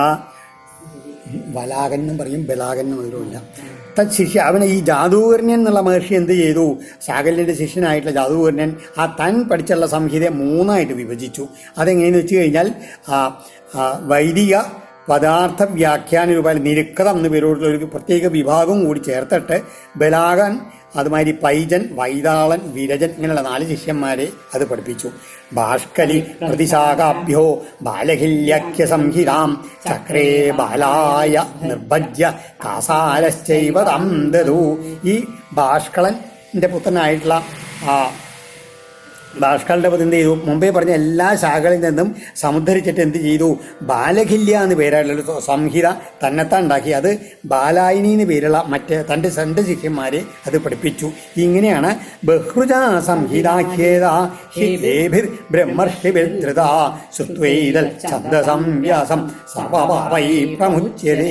ആ വലാകൻ എന്നും പറയും, ബലാകൻ എന്നും ഇല്ല. തച്ഛിഷ്യ അവനെ ഈ ജാദൂകർണ്യൻ എന്നുള്ള മഹർഷി എന്ത് ചെയ്തു? ശാകല്യൻ്റെ ശിഷ്യനായിട്ടുള്ള ജാദൂകർണ്യൻ താൻ പഠിച്ചുള്ള സംഹിതയെ 3ആയിട്ട് വിഭജിച്ചു. അതെങ്ങനെയെന്ന് വെച്ച് കഴിഞ്ഞാൽ വൈദിക പദാർത്ഥ വ്യാഖ്യാന രൂപയിൽ നിരുക്തം എന്ന പേരോടുള്ള ഒരു പ്രത്യേക വിഭാഗം കൂടി ചേർത്തിട്ട് ബലാകൻ, അതുമാതിരി പൈജൻ, വൈതാളൻ, വിരജൻ ഇങ്ങനെയുള്ള 4 ശിഷ്യന്മാരെ അത് പഠിപ്പിച്ചു. ഭാഷ്കലി പ്രതിശാഖാഭ്യോ ബാലഹില്യഖ്യ സംഹിതാം ചക്രേ ബാലായ നിർഭജ്യ കാസാലശ്ചൈവ തം ദദു. ഈ ഭാഷ്കളൻ്റെ പുത്രനായിട്ടുള്ള ഭാഷ്കളുടെ എന്ത് ചെയ്തു? മുമ്പേ പറഞ്ഞ എല്ലാ ശാഖകളിൽ നിന്നും സമുദ്ധരിച്ചിട്ട് എന്ത് ചെയ്തു? ബാലഖില്യ എന്ന് പേരായിട്ടുള്ള സംഹിത തന്നെത്താൻ ഉണ്ടാക്കി. അത് ബാലായിനി എന്ന് പേരുള്ള തൻ്റെ 2 ശിഷ്യന്മാരെ അത് പഠിപ്പിച്ചു. ഇങ്ങനെയാണ് ബഹ്രുജ സംഹിതാഖ്യേത ബ്രഹ്മർഷിധൃത ശ്രുത്വൈതൽ ഛന്ദസംവ്യാസം സർവപാപൈ പ്രമുച്യതേ.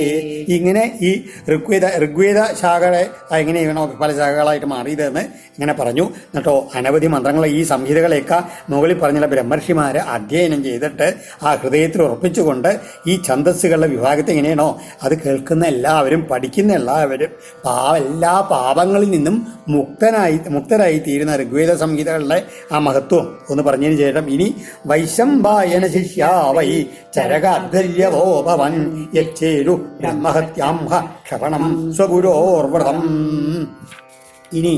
ഇങ്ങനെ ഈ ഋഗ്വേദ ശാഖകളെ എങ്ങനെയാണോ പല ശാഖകളായിട്ട് മാറിയതെന്ന് ഇങ്ങനെ പറഞ്ഞു. എന്നിട്ടോ അനവധി മന്ത്രങ്ങളെ ഈ സംഹിതകളെയൊക്കെ മുകളിൽ പറഞ്ഞുള്ള ബ്രഹ്മർഷിമാരെ അധ്യയനം ചെയ്തിട്ട് ആ ഹൃദയത്തിൽ ഉറപ്പിച്ചുകൊണ്ട് ഈ ഛന്ദസ്സുകളുടെ വിഭാഗത്തെ എങ്ങനെയാണോ അത് കേൾക്കുന്ന എല്ലാവരും, പഠിക്കുന്ന എല്ലാവരും എല്ലാ പാപങ്ങളിൽ നിന്നും മുക്തരായി തീരുന്ന ഋഗ്വേദ സംഹിതകളുടെ ആ മഹത്വം ഒന്ന് പറഞ്ഞതിന് ശേഷം ഇനി വൈശംബായന ശിഷ്യാവൈ ചരകാധ്വര്യവോ ഭവൻ യച്ചേരു ബ്രഹ്മഹത്യാംഹ ക്ഷപണം സ്വഗുരോർവ്രതം. ഇനി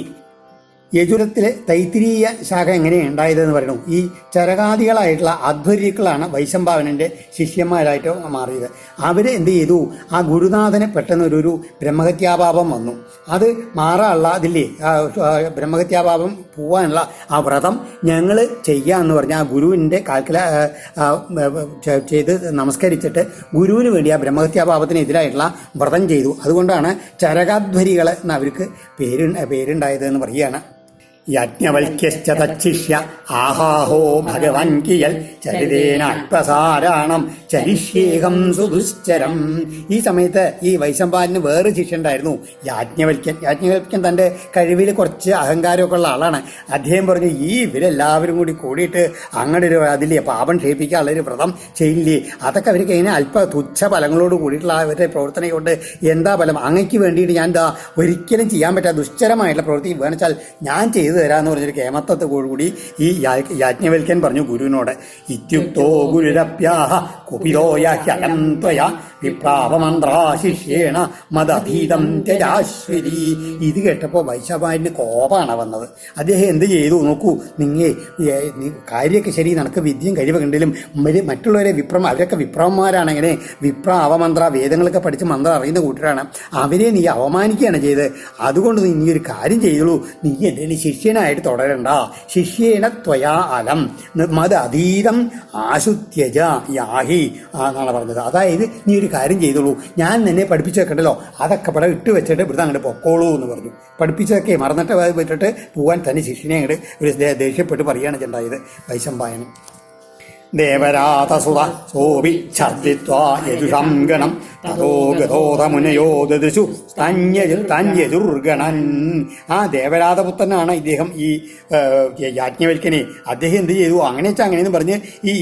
യജുരത്തിലെ തൈത്തിരീയ ശാഖ എങ്ങനെയാണ് ഉണ്ടായതെന്ന് പറയുന്നു. ഈ ചരകാദികളായിട്ടുള്ള അധ്വര്യക്കളാണ് വൈശംഭാവനൻ്റെ ശിഷ്യന്മാരായിട്ട് മാറിയത്. അവർ എന്ത് ചെയ്തു? ആ ഗുരുനാഥന് പെട്ടെന്ന് ഒരു ബ്രഹ്മഹത്യാപാപം വന്നു. അത് മാറാനുള്ള അതില്ലേ ബ്രഹ്മഹത്യാപാപം പോവാനുള്ള ആ വ്രതം ഞങ്ങൾ ചെയ്യാമെന്ന് പറഞ്ഞ ആ ഗുരുവിൻ്റെ ചെയ്ത് നമസ്കരിച്ചിട്ട് ഗുരുവിന് വേണ്ടി ആ ബ്രഹ്മഹത്യാപാപത്തിനെതിരായിട്ടുള്ള വ്രതം ചെയ്തു. അതുകൊണ്ടാണ് ചരകാധ്വരികൾ എന്ന് അവർക്ക് പേരുണ്ടായതെന്ന് പറയുകയാണ്. യജ്ഞവൽക്യശ്ച തച്ഛിഷ്യ ആഹാഹോ ഭഗവൻ കിയൽ ചരിതേനാത്മസാരാണം ചരിഷ്യേകം സുദുശ്ചരം. ഈ സമയത്ത് ഈ വൈശംപായന് വേറെ ശിഷ്യണ്ടായിരുന്നു, യാജ്ഞവൽക്യൻ തൻ്റെ കഴിവിൽ കുറച്ച് അഹങ്കാരമൊക്കെ ഉള്ള ആളാണ്. അദ്ദേഹം പറഞ്ഞു, ഇവരെല്ലാവരും കൂടിയിട്ട് അങ്ങനെ ഒരു അതില്ലേ പാപം ക്ഷേപിക്കാനുള്ളൊരു വ്രതം ചെയ്യില്ലേ, അതൊക്കെ അവർക്ക് ഇങ്ങനെ അല്പ തുച്ഛ ഫലങ്ങളോട് കൂടിയിട്ടുള്ള അവരുടെ പ്രവർത്തനം കൊണ്ട് എന്താ ഫലം? അങ്ങയ്ക്ക് വേണ്ടിയിട്ട് ഞാൻ ഒരിക്കലും ചെയ്യാൻ പറ്റാത്ത ദുശ്ചരമായിട്ടുള്ള പ്രവൃത്തി വേണമെച്ചാൽ ഞാൻ ചെയ്തു തരാമെന്ന് പറഞ്ഞൊരു കേമത്വത്തോടുകൂടി ഈ യാജ്ഞവൽക്യൻ പറഞ്ഞു ഗുരുവിനോട്. ഇത്യുക്തോ ഗുരുരപ്യാഹ കുപിതോയം ത്വയ വിപ്രാപമന്ത്രാശിഷ്യേണ മദധീതം ത്യജാശ്വരി. ഇത് കേട്ടപ്പോൾ വൈശംപായന് കോപമാണ് വന്നത്. അദ്ദേഹം എന്ത് ചെയ്തു നോക്കൂ, കാര്യമൊക്കെ ശരി, നിനക്ക് വിദ്യയും കഴിവ് കണ്ടിലും മറ്റുള്ളവരെ അവരൊക്കെ വിപ്രവന്മാരാണ്. എങ്ങനെ വിപ്രാവമന്ത്ര വേദങ്ങളൊക്കെ പഠിച്ച് മന്ത്രം അറിയുന്ന കൂട്ടരാണ്. അവരെ നീ അവമാനിക്കുകയാണ് ചെയ്ത്. അതുകൊണ്ട് നീ ഒരു കാര്യം ചെയ്തോളൂ, നീ എൻ്റെ ശിഷ്യനായിട്ട് തുടരണ്ട. ശിഷ്യേണ ത്വയാ അലം മത് അതീതം ആശുത്യജ യാഹി എന്നാണ് പറഞ്ഞത്. അതായത് നീ ഒരു കാര്യം ചെയ്തോളൂ, ഞാൻ നിന്നെ പഠിപ്പിച്ചു വെക്കണ്ടല്ലോ, അതൊക്കെ ഇവിടെ ഇട്ട് വെച്ചിട്ട് ഇവിടുന്ന് അങ്ങോട്ട് പൊക്കോളൂ എന്ന് പറഞ്ഞു. പഠിപ്പിച്ചതൊക്കെ മറന്നിട്ട് വിട്ടിട്ട് പോകാൻ തന്നെ ശിഷ്യനെ അങ്ങോട്ട് ഒരു ദേഷ്യപ്പെട്ട് പറയുകയാണ് ഉണ്ടായത് വൈശംപായൻ. ദേവരാതസുത സോപി ഛർദിത്വാ യജുഷം ഗണം തതോ ഗതോതമുനയോ ദദൃശു തന്യജുർഗണൻ. ആ ദേവരാതപുത്രനാണ് ഇദ്ദേഹം ഈ യാജ്ഞവൽക്കനെ. അദ്ദേഹം എന്ത് ചെയ്തു? അങ്ങനെയെന്ന് പറഞ്ഞ് ഈ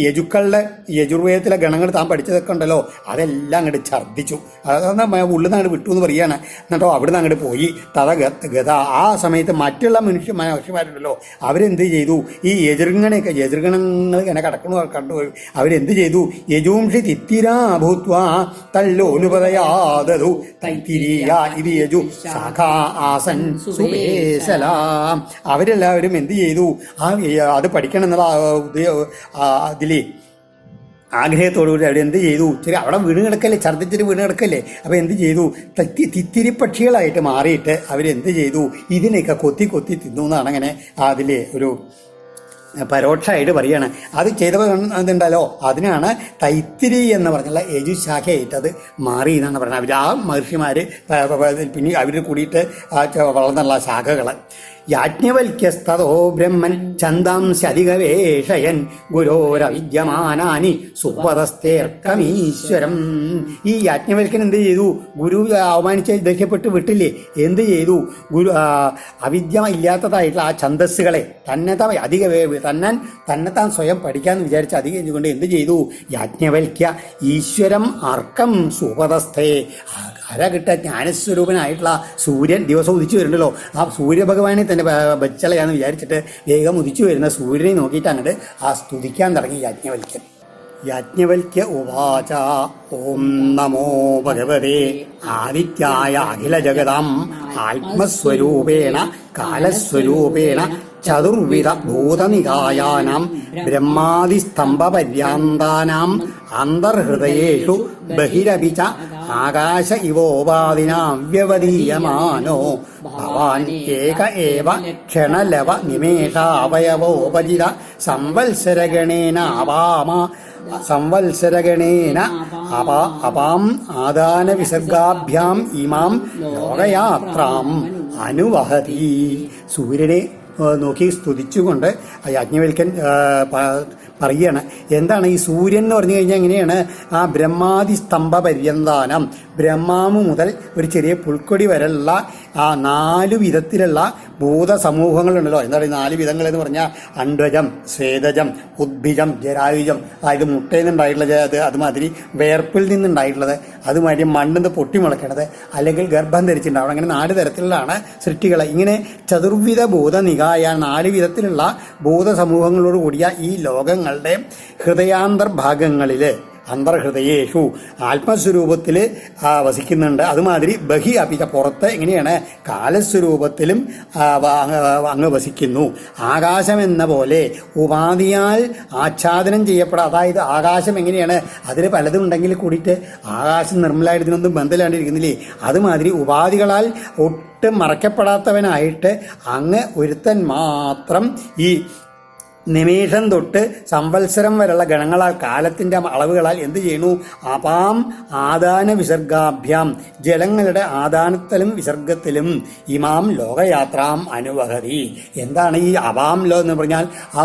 യജുർവേദത്തിലെ ഗണങ്ങൾ താൻ പഠിച്ചതൊക്കെ ഉണ്ടല്ലോ അതെല്ലാം അങ്ങോട്ട് ഛർദ്ദിച്ചു. അതാണ് ഉള്ളിൽ നിന്ന് അങ്ങോട്ട് വിട്ടു എന്ന് പറയുകയാണ്. എന്നിട്ടോ അവിടെ നിന്ന് അങ്ങോട്ട് പോയി ഗത. ആ സമയത്ത് മറ്റുള്ള മനുഷ്യന്മാരുണ്ടല്ലോ അവരെന്ത് ചെയ്തു? ഈ യജുർഗണങ്ങൾ ഇങ്ങനെ കണ്ടു അവരെന്ത് ചെയ്തു? യജൂംഷി തിത്തിരാ ഭൂത്വാ തല്ലോനുപതയാദു തൈത്തിരീയ ഇത് യജു ശാഖാ ആസൻ സുബേശലാം. അവരെല്ലാവരും എന്ത് ചെയ്തു? അത് പഠിക്കണം എന്നുള്ള അതിലേ ആഗ്രഹത്തോടുകൂടി അവിടെ എന്ത് ചെയ്തു? ശരി, അവിടെ വീണ് കിടക്കല്ലേ, ഛർദ്ദിച്ചിട്ട് വീണ് കിടക്കല്ലേ. അപ്പോൾ എന്ത് ചെയ്തു? തിത്തിരിപ്പക്ഷികളായിട്ട് മാറിയിട്ട് അവരെന്ത് ചെയ്തു? ഇതിനെയൊക്കെ കൊത്തി തിന്നു എന്നാണ് അങ്ങനെ അതിലെ ഒരു പരോക്ഷമായിട്ട് പറയുകയാണ്. അത് ചെയ്തപ്പോൾ എന്തുണ്ടല്ലോ അതിനാണ് തൈത്തിരി എന്ന് പറഞ്ഞുള്ള യജുശാഖയായിട്ട് അത് മാറി എന്നാണ് പറയുന്നത്. അവർ ആ മഹർഷിമാർ പിന്നെ അവർ കൂടിയിട്ട് വളർന്നുള്ള ശാഖകൾ. യാജ്ഞവൽക്യസ്തോ ബ്രഹ്മൻ ഛന്ദാംസ്യധികവേഷയൻ ഗുരോരവിദ്യമാനാനി സുപദസ്തേർക്കമീശ്വരം. ഈ യാജ്ഞവൽക്കൻ എന്ത് ചെയ്തു? ഗുരു അവമാനിച്ച് ദേഷ്യപ്പെട്ട് വിട്ടില്ലേ? എന്ത് ചെയ്തു? ഗുരു അവിദ്യ ഇല്ലാത്തതായിട്ടുള്ള ആ ഛന്ദസ്സുകളെ തന്നെത്താൻ സ്വയം പഠിക്കാമെന്ന് വിചാരിച്ച് അധികം കൊണ്ട് എന്ത് ചെയ്തു? യാജ്ഞവൽക്യ ഈശ്വരം അർക്കം സുപദസ്ഥേ. കിട്ട ജ്ഞാനസ്വരൂപനായിട്ടുള്ള സൂര്യൻ ദിവസം ഉദിച്ചു വരുന്നുണ്ടല്ലോ, ആ സൂര്യഭഗവാനെ തന്നെ ബച്ചളയാന്ന് വിചാരിച്ചിട്ട് വേഗം ഉദിച്ചു വരുന്ന സൂര്യനെ നോക്കിയിട്ട് അങ്ങോട്ട് ആ സ്തുതിക്കാൻ തുടങ്ങി യാജ്ഞവൽക്യൻ. യാജ്ഞവൽക്യ ഉവാച ഓം നമോ ഭഗവതേ ആദിത്യായ അഖിലജഗതാം ആത്മസ്വരൂപേണ കാലസ്വരൂപേണ ചതുർവിധ ഭൂതനികായാനാം ബ്രഹ്മാദിസ്തംഭപര്യാന്താനാം അന്തർഹൃദയേഷു ബഹിരപി ച ആകാശ ഇവോപാദിനാ വ്യവദീയമാനോ ഭവാൻ ഏക ഏവ ക്ഷണലവ നിമേഷാവയവോപജിത സംവത്സരഗണേന അപാം ആദാന വിസർഗാഭ്യാം ഇമാം ലോകയാത്രാം അനുവഹതി. സൂര്യനെ നോക്കി സ്തുതിച്ചുകൊണ്ട് യാജ്ഞവൽക്കൻ പറയുകയാണ്. എന്താണ് ഈ സൂര്യൻ എന്ന് പറഞ്ഞു കഴിഞ്ഞാൽ എങ്ങനെയാണ്? ആ ബ്രഹ്മാദി സ്തംഭ പര്യന്താനം, ബ്രഹ്മാവ് മുതൽ ഒരു ചെറിയ പുൽക്കൊടി വരെയുള്ള ആ 4 വിധത്തിലുള്ള ഭൂതസമൂഹങ്ങളുണ്ടല്ലോ. എന്താണ് ഈ 4 വിധങ്ങൾ എന്ന് പറഞ്ഞാൽ? അണ്ഡജം, ശ്വേതജം, ഉദ്ഭിജം, ജരായുജം. അതായത് മുട്ടയിൽ നിന്നുണ്ടായിട്ടുള്ളത്, അതുമാതിരി വേർപ്പിൽ നിന്നുണ്ടായിട്ടുള്ളത്, അതുമാതിരി മണ്ണിൽ നിന്ന് പൊട്ടി മുളയ്ക്കണത്, അല്ലെങ്കിൽ ഗർഭം ധരിച്ചിട്ടുണ്ടാവണം. അങ്ങനെ 4 തരത്തിലുള്ളതാണ് സൃഷ്ടികൾ. ഇങ്ങനെ ചതുർവിധ ഭൂതനികായ 4 വിധത്തിലുള്ള ഭൂതസമൂഹങ്ങളോട് കൂടിയ ഈ ലോകങ്ങളുടെ ഹൃദയാന്തർഭാഗങ്ങളിൽ അന്തർഹൃദയേഷു ആത്മസ്വരൂപത്തിൽ വസിക്കുന്നുണ്ട്. അതുമാതിരി ബഹി അപിച്ച പുറത്ത് എങ്ങനെയാണ്? കാലസ്വരൂപത്തിലും അങ്ങ് വസിക്കുന്നു. ആകാശം എന്ന പോലെ ഉപാധിയാൽ ആച്ഛാദനം ചെയ്യപ്പെടാം. അതായത് ആകാശം എങ്ങനെയാണ്? അതിൽ പലതും ഉണ്ടെങ്കിൽ കൂടിയിട്ട് ആകാശം നിർമ്മലമായിട്ട് ഇതിനൊന്നും ബന്ധമില്ലാണ്ടിരിക്കുന്നില്ലേ? അതുമാതിരി ഉപാധികളാൽ ഒട്ടും മറക്കപ്പെടാത്തവനായിട്ട് അങ്ങ് ഒരുത്തൻ മാത്രം ഈ നിമേഷം തൊട്ട് സംവത്സരം വരെയുള്ള ഗണങ്ങളാൽ, കാലത്തിൻ്റെ അളവുകളാൽ എന്ത് ചെയ്യുന്നു? അപാം ആദാന വിസർഗാഭ്യാം, ജലങ്ങളുടെ ആദാനത്തിലും വിസർഗത്തിലും ഇമാം ലോകയാത്രാം അനുവഹതി. എന്താണ് ഈ അപാം ലോ എന്ന് പറഞ്ഞാൽ? ആ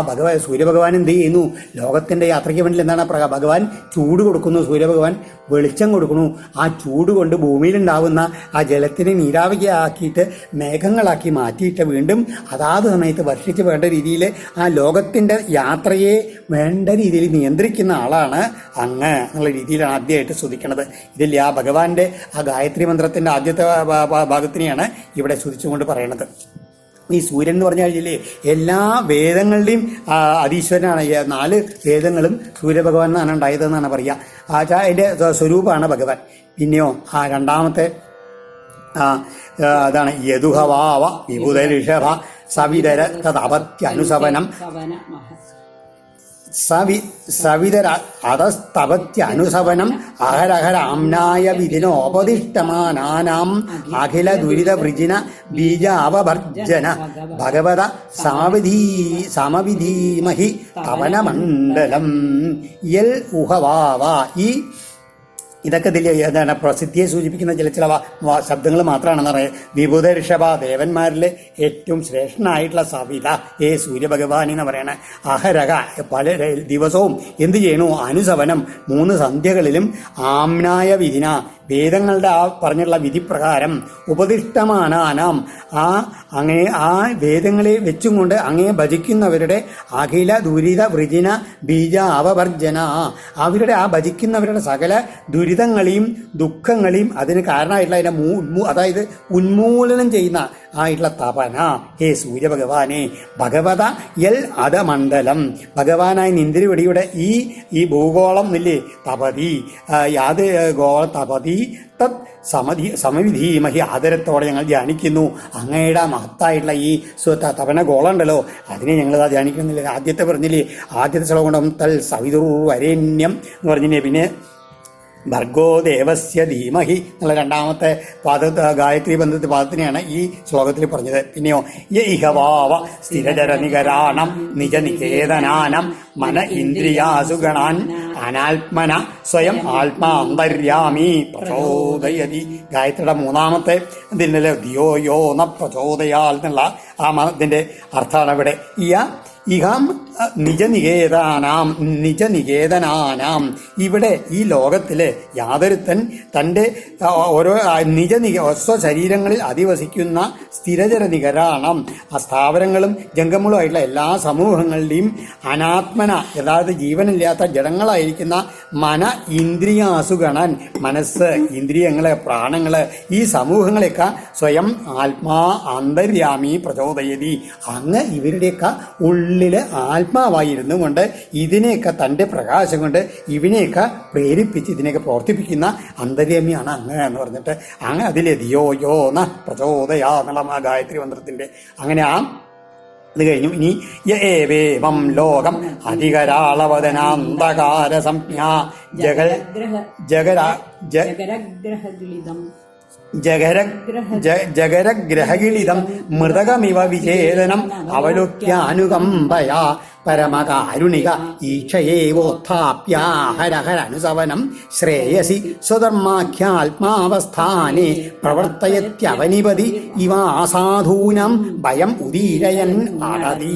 സൂര്യഭഗവാൻ എന്ത് ചെയ്യുന്നു? ലോകത്തിൻ്റെ യാത്രയ്ക്ക് വേണ്ടി എന്താണ് ഭഗവാൻ ചൂട് കൊടുക്കുന്നു. സൂര്യഭഗവാൻ വെളിച്ചം കൊടുക്കുന്നു. ആ ചൂട് കൊണ്ട് ഭൂമിയിലുണ്ടാവുന്ന ആ ജലത്തിനെ നീരാവിയാക്കിയിട്ട് മേഘങ്ങളാക്കി മാറ്റിയിട്ട് വീണ്ടും അതാത് സമയത്ത് വർഷിച്ച് വേണ്ട രീതിയിൽ ആ ലോകത്തിൻ്റെ യാത്രയെ വേണ്ട രീതിയിൽ നിയന്ത്രിക്കുന്ന ആളാണ് അങ്ങ് എന്നുള്ള രീതിയിലാണ് ആദ്യമായിട്ട് സ്തുതിക്കുന്നത്. ഇതിൽ ആ ഭഗവാന്റെ ആ ഗായത്രി മന്ത്രത്തിൻ്റെ ആദ്യത്തെ ഭാഗത്തിനെയാണ് ഇവിടെ സ്തുതിച്ചുകൊണ്ട് പറയണത്. ഈ സൂര്യൻ എന്ന് പറഞ്ഞു കഴിഞ്ഞാൽ എല്ലാ വേദങ്ങളുടെയും അതീശ്വരനാണ്. 4 വേദങ്ങളും സൂര്യഭഗവാൻ എന്നാണ് ഉണ്ടായതെന്നാണ് പറയുക. അതിൻ്റെ സ്വരൂപമാണ് ഭഗവാൻ. പിന്നെയോ ആ രണ്ടാമത്തെ അതാണ് യദുഹവാവ വിഭുത ഋഷഭ സവിതര തദപത്യനുസവനം സവിതര അതസ്തപത്യനുസവനം അഹരഹരാംനായ വിധിനോപദിഷ്ടമാനാനാം അഖില ദുരിത വൃജിന ബീജാവഭർജന ഭഗവത സമവിധീമഹി തവനമണ്ഡലം യൽ ഉഹവാവ. ഇതൊക്കെ ഇതിൽ എന്താണ് പ്രസിദ്ധിയെ സൂചിപ്പിക്കുന്ന ചില ശബ്ദങ്ങൾ മാത്രമാണെന്ന് പറയുന്നത്. വിഭുത ഋഷഭ, ദേവന്മാരിൽ ഏറ്റവും ശ്രേഷ്ഠനായിട്ടുള്ള സവിത സൂര്യഭഗവാൻ എന്ന് പറയണ. അഹരക, പല ദിവസവും എന്ത് ചെയ്യണു? അനുസവനം 3 സന്ധ്യകളിലും ആംനായ വിധിന, വേദങ്ങളുടെ ആ പറഞ്ഞുള്ള വിധിപ്രകാരം ഉപദിഷ്ടമാനാനാം അങ്ങനെ ആ വേദങ്ങളെ വെച്ചും കൊണ്ട് അങ്ങേ ഭജിക്കുന്നവരുടെ അഖില ദുരിത വൃജിന ബീജ അവവർജന, അവരുടെ ആ ഭജിക്കുന്നവരുടെ സകല ദുരിതങ്ങളെയും ദുഃഖങ്ങളെയും അതിന് കാരണമായിട്ടുള്ള അതിനെ അതായത് ഉന്മൂലനം ചെയ്യുന്ന ആയിട്ടുള്ള തപന സൂര്യഭഗവാനെ. ഭഗവത യൽ അധമണ്ഡലം, ഭഗവാനായ നിന്ദ്രിവടിയുടെ ഈ ഭൂഗോളം ഇല്ലേ തപതി, യാത് ഗോള തപതി തത് സമവിധീമഹി, ആദരത്തോടെ ഞങ്ങൾ ധ്യാനിക്കുന്നു. അങ്ങയുടെ മഹത്തായിട്ടുള്ള ഈ തപന ഗോളം ഉണ്ടല്ലോ, അതിനെ ഞങ്ങൾ ധ്യാനിക്കുന്നില്ല. ആദ്യത്തെ പറഞ്ഞില്ലേ, ആദ്യത്തെ ശ്ലോകം തൽ സവിതുർ വരേണ്യം എന്ന് പറഞ്ഞില്ലേ. പിന്നെ ഭർഗോ ദേവസ്യ ധീമഹി എന്നുള്ള രണ്ടാമത്തെ ഗായത്രി ബന്ധത്തെ പാദത്തിനെയാണ് ഈ ശ്ലോകത്തിൽ പറഞ്ഞത്. പിന്നെയോ യൈഹവാവ സ്ഥിരജരനികരാണം നിജനികേതനാനം മന ഇന്ദ്രിയാസുഗണാൻ അനാത്മന സ്വയം ആത്മാ അന്തര്യാമി പ്രചോദയതി. ഗായത്രിയുടെ മൂന്നാമത്തെ ഇതിൻ്റെ ധിയോ യോ ന പ്രചോദയാൽ എന്നുള്ള ഇതിന്റെ അർത്ഥമാണ് ഇവിടെ. ഇഹം നിജനികേതനാനാം. ഇവിടെ ഈ ലോകത്തില് യാതൊരുത്തൻ തൻ്റെ ഓരോ സ്വശരീരങ്ങളിൽ അധിവസിക്കുന്ന സ്ഥിരജരനികരാണം ആ സ്ഥാവരങ്ങളും ജംഗമങ്ങളുമായിട്ടുള്ള എല്ലാ സമൂഹങ്ങളുടെയും അനാത്മന, അതായത് ജീവനില്ലാത്ത ജഡങ്ങളായിരിക്കുന്ന മന ഇന്ദ്രിയാസുഗണൻ, മനസ്സ്, ഇന്ദ്രിയങ്ങള്, പ്രാണങ്ങള്, ഈ സമൂഹങ്ങളെയൊക്കെ സ്വയം ആത്മാ അന്തര്യാമി പ്രചോദയതി. അങ്ങ് ഇവരുടെയൊക്കെ ഉള്ളില് ആത്മാവായിരുന്നു കൊണ്ട് ഇതിനെയൊക്കെ തൻ്റെ പ്രകാശം കൊണ്ട് ഇവനെയൊക്കെ പ്രേരിപ്പിച്ച് ഇതിനെയൊക്കെ പ്രവർത്തിപ്പിക്കുന്ന അന്തര്യാമിയാണ് അങ്ങ് എന്ന് പറഞ്ഞിട്ട് അങ്ങ് അതിലെ ധിയോ യോ ന പ്രചോദയാ എന്നുള്ള ഗായത്രി മന്ത്രത്തിന്റെ അങ്ങനെ അത് കഴിഞ്ഞു. ഇനി യേവേവം ലോകം അധികരാളവദനാന്തകാര സംജ്ഞാ ജഗരഗ്രഹഗിളിതം മൃതകമിവ വിചേതനം അവലോക്യാനുകമ്പയാ പരമകാരുണിക ഈക്ഷയേവോത്ഥാപ്യാഹരഹരനുസവനം ശ്രേയസി സ്വധർമാഖ്യാത്മാവസ്ഥാനെ പ്രവർത്തയത്യവനിപതി ഇവാസാധൂനം ഭയം ഉദീരയൻ അടതീ.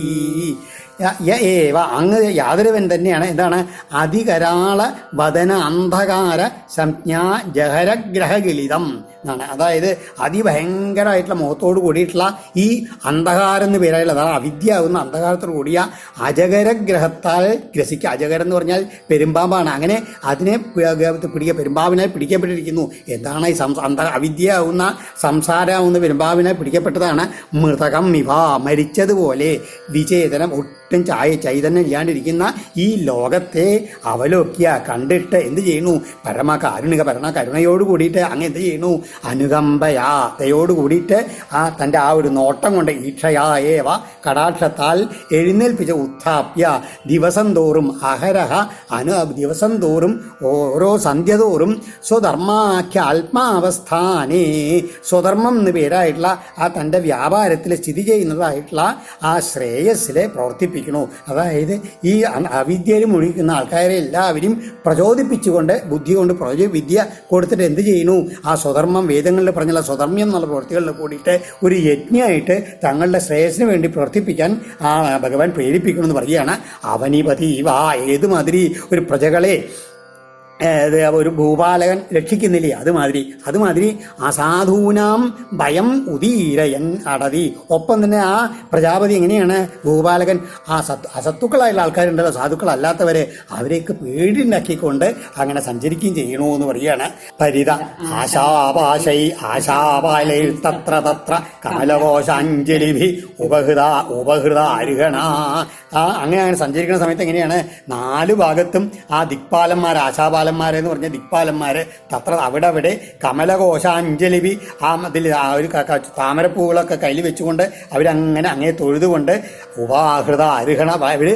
ഏവ അങ്ങ് യാതൊരുവൻ തന്നെയാണ്. എന്താണ്? അധികരാള വദന അന്ധകാര സംജ്ഞാ ജഹരഗ്രഹഗിളിതം എന്നാണ്. അതായത് അതിഭയങ്കരമായിട്ടുള്ള മുഖത്തോട് കൂടിയിട്ടുള്ള ഈ അന്ധകാരം എന്ന് പേരായുള്ള, അതാണ് അവിദ്യാവുന്ന അന്ധകാരത്തോട് കൂടിയ അജഗരഗ്രഹത്താൽ ഗ്രസിക്കുക. അജഗരം എന്ന് പറഞ്ഞാൽ പെരുമ്പാമ്പാണ്. അങ്ങനെ അതിനെ പെരുമ്പാവിനാൽ പിടിക്കപ്പെട്ടിരിക്കുന്നു. എന്താണ് ഈ അവിദ്യാവുന്ന സംസാരമാവുന്ന പെരുമ്പാവിനാൽ പിടിക്കപ്പെട്ടതാണ്. മൃതകം ഇവ മരിച്ചതുപോലെ വിചേതനം ഒട്ടും ചൈതന്യം ഇല്ലാണ്ടിരിക്കുന്ന ഈ ലോകത്തെ അവലോക്യ കണ്ടിട്ട് എന്ത് ചെയ്യുന്നു? കരുണയോട് കൂടിയിട്ട് അങ്ങ് എന്ത് ചെയ്യുന്നു? അനുകമ്പയാ ദയോട് കൂടിയിട്ട് തൻ്റെ ആ ഒരു നോട്ടം കൊണ്ട് ഈക്ഷയായേവ കടാക്ഷത്താൽ എഴുന്നേൽപ്പിച്ച ഉത്ഥാപ്യ ദിവസം തോറും അഹരഹ ദിവസം തോറും ഓരോ സന്ധ്യ തോറും സ്വധർമാഖ്യ ആത്മാവസ്ഥാനേ സ്വധർമ്മം എന്ന് പേരായിട്ടുള്ള ആ തൻ്റെ വ്യാപാരത്തിൽ സ്ഥിതി ചെയ്യുന്നതായിട്ടുള്ള ആ ശ്രേയസ്സിലെ പ്രവർത്തിപ്പിക്കുന്നു. അതായത് ഈ അവിദ്യയിൽ മുഴുകുന്ന ആൾക്കാരെ എല്ലാവരും പ്രചോദിപ്പിച്ചുകൊണ്ട് ബുദ്ധി കൊണ്ട് വിദ്യ കൊടുത്തിട്ട് എന്ത് ചെയ്യുന്നു? ആ സ്വധർമ്മം വേദങ്ങളിൽ പറഞ്ഞുള്ള സ്വധർമ്മ്യം എന്നുള്ള പ്രവൃത്തികളിൽ കൂടിയിട്ട് ഒരു യജ്ഞമായിട്ട് തങ്ങളുടെ ശ്രേയസ്സിന് വേണ്ടി പ്രവർത്തിപ്പിക്കാൻ ആ ഭഗവാൻ പ്രേരിപ്പിക്കണമെന്ന് പറയുകയാണ്. അവനിപതി വാ ഏതുമാതിരി ഒരു പ്രജകളെ ഒരു ഭൂപാലകൻ രക്ഷിക്കുന്നില്ലേ, അതുമാതിരി അസാധൂനാം ഭയം ഉദീരയൻ അടതി. ഒപ്പം തന്നെ ആ പ്രജാപതി എങ്ങനെയാണ് ഭൂപാലകൻ അസത്തുക്കളായുള്ള ആൾക്കാരുണ്ടല്ലോ, സാധുക്കളല്ലാത്തവരെ അവരെയൊക്കെ പേടിയുണ്ടാക്കിക്കൊണ്ട് അങ്ങനെ സഞ്ചരിക്കുകയും ചെയ്യണോ എന്ന് പറയുകയാണ്. പരിത ആശാപാലൈർ തത്ര തത്ര കമലകോശാഞ്ജലിഭി ഉപഹൃത അരുഹണ. അങ്ങനെ സഞ്ചരിക്കുന്ന സമയത്ത് എങ്ങനെയാണ്? 4 ഭാഗത്തും ആ ദിക്പാലന്മാർ, ആശാപാലന്മാരെന്ന് പറഞ്ഞ ദിക്പാലന്മാര് തത്ര അവിടെ കമലകോശാഞ്ജലിബി അതിൽ ഒരു താമരപ്പൂകളൊക്കെ കയ്യിൽ വെച്ചുകൊണ്ട് അവരങ്ങനെ അങ്ങേ തൊഴുതുകൊണ്ട് ഉപാഹൃത അരുഹണ അവർ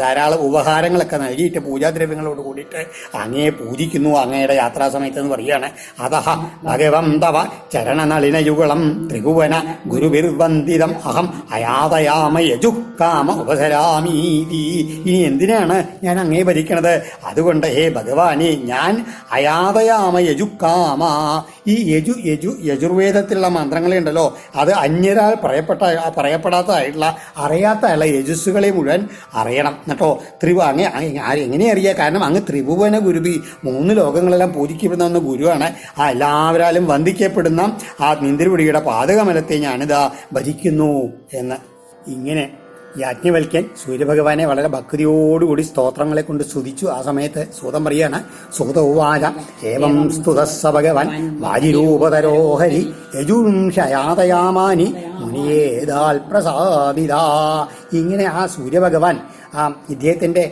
ധാരാളം ഉപഹാരങ്ങളൊക്കെ നൽകിയിട്ട് പൂജാദ്രവ്യങ്ങളോട് കൂടിയിട്ട് അങ്ങയെ പൂജിക്കുന്നു അങ്ങയുടെ യാത്രാസമയത്ത് എന്ന് പറയുകയാണ്. അതഹ ഭഗവന്തവ ചരണനളിനയുഗളം ത്രിഭുവന ഗുരുവിർവന്ദിതം അഹം അയാതയാമ യജുക്കാമ ഉപസരാമീതി. ഇനി എന്തിനാണ് ഞാൻ അങ്ങേ ഭരിക്കണത്? അതുകൊണ്ട് ഹേ ഭഗവാനെ ഞാൻ അയാതയാമ യജുക്കാമ. ഈ യജുർവേദത്തിലുള്ള മന്ത്രങ്ങളുണ്ടല്ലോ, അത് അന്യരാൽ പറയപ്പെടാത്തതായിട്ടുള്ള അറിയാത്തതായുള്ള യജസ്സുകളെ മുഴുവൻ അറിയണം കേട്ടോ. എങ്ങനെ അറിയുക? കാരണം അങ്ങ് ത്രിഭുവന ഗുരുവി 3 ലോകങ്ങളെല്ലാം പൂജിക്കപ്പെടുന്ന ഗുരുവാണ്. ആ എല്ലാവരാലും വന്ദിക്കപ്പെടുന്ന ആ നിന്തിരുപടിയുടെ പാദകമലത്തെ ഞാനിതാ ഭജിക്കുന്നു എന്ന്. ഇങ്ങനെ യാജ്ഞവൽക്യൻ സൂര്യഭഗവാനെ വളരെ ഭക്തിയോടുകൂടി സ്തോത്രങ്ങളെ കൊണ്ട് സ്തുതിച്ചു. ആ സമയത്ത് സൂതം പറയാണ്, സൂത ഉവാച ഏവം സ്തുതസ്സ ഭഗവാൻ വാജിരൂപതരോഹരി യജുംഷയാതയാമാനി മുനിയേതാൽ പ്രസാദിത. ഇങ്ങനെ ആ സൂര്യഭഗവാൻ ഇദ്ദേഹത്തിൻ്റെ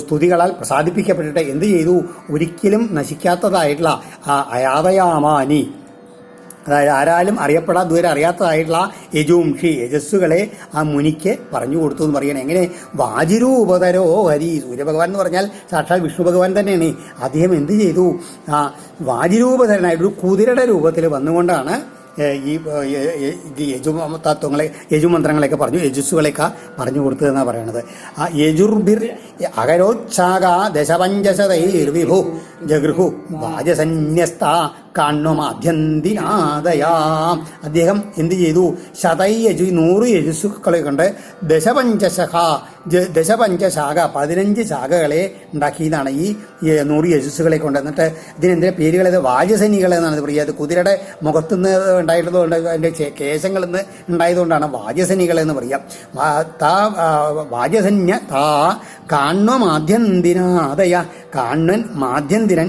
സ്തുതികളാൽ പ്രസാദിപ്പിക്കപ്പെട്ടിട്ട് എന്ത് ചെയ്തു? ഒരിക്കലും നശിക്കാത്തതായിട്ടുള്ള അയാതയാമാനി, അതായത് ആരാലും ഇതുവരെ അറിയാത്തതായിട്ടുള്ള യജസ്സുകളെ ആ മുനിക്ക് പറഞ്ഞു കൊടുത്തു എന്ന് പറയണേ. എങ്ങനെ? വാജിരൂപതരോ ഹരി. സൂര്യഭഗവാൻ എന്ന് പറഞ്ഞാൽ സാക്ഷാൽ വിഷ്ണു ഭഗവാൻ തന്നെയാണ്. അദ്ദേഹം എന്ത് ചെയ്തു? വാജിരൂപധരനായിട്ട് ഒരു കുതിരയുടെ രൂപത്തിൽ വന്നുകൊണ്ടാണ് ഈ തത്വങ്ങളെ യജുമന്ത്രങ്ങളെയൊക്കെ പറഞ്ഞു, യജുസ്സുകളെയൊക്കെ പറഞ്ഞു കൊടുത്തതെന്നാണ് പറയണത്. ആ യജുർഭിർ അകരോത്സാക ദശപഞ്ചശതൈർവിഭു ജഗൃഹു വാജസന്യസ്ത കാണ്വമാഭ്യന്തിനാദയാ. അദ്ദേഹം എന്ത് ചെയ്തു? ശതയജു 100 യജുസ്സുക്കളെ കൊണ്ട് ദശപഞ്ചശാഖ 15 ശാഖകളെ ഉണ്ടാക്കിയതാണ് ഈ 100 യജുസ്സുകളെ കൊണ്ട്. എന്നിട്ട് ഇതിനെന്തിനാ പേരുകളത്? വാജസനികൾ എന്നാണ് പറയുക. അത് കുതിരയുടെ മുഖത്തുനിന്ന് ഉണ്ടായിട്ടുള്ളതുകൊണ്ട് അതിൻ്റെ കേശങ്ങളിൽ നിന്ന് ഉണ്ടായതുകൊണ്ടാണ് വാജസനികൾ എന്ന് പറയുക. വാജസന്യ താ കാണ്വമാദ്യന്തിനാദയ. കാണ്വൻ മാധ്യന്തിരൻ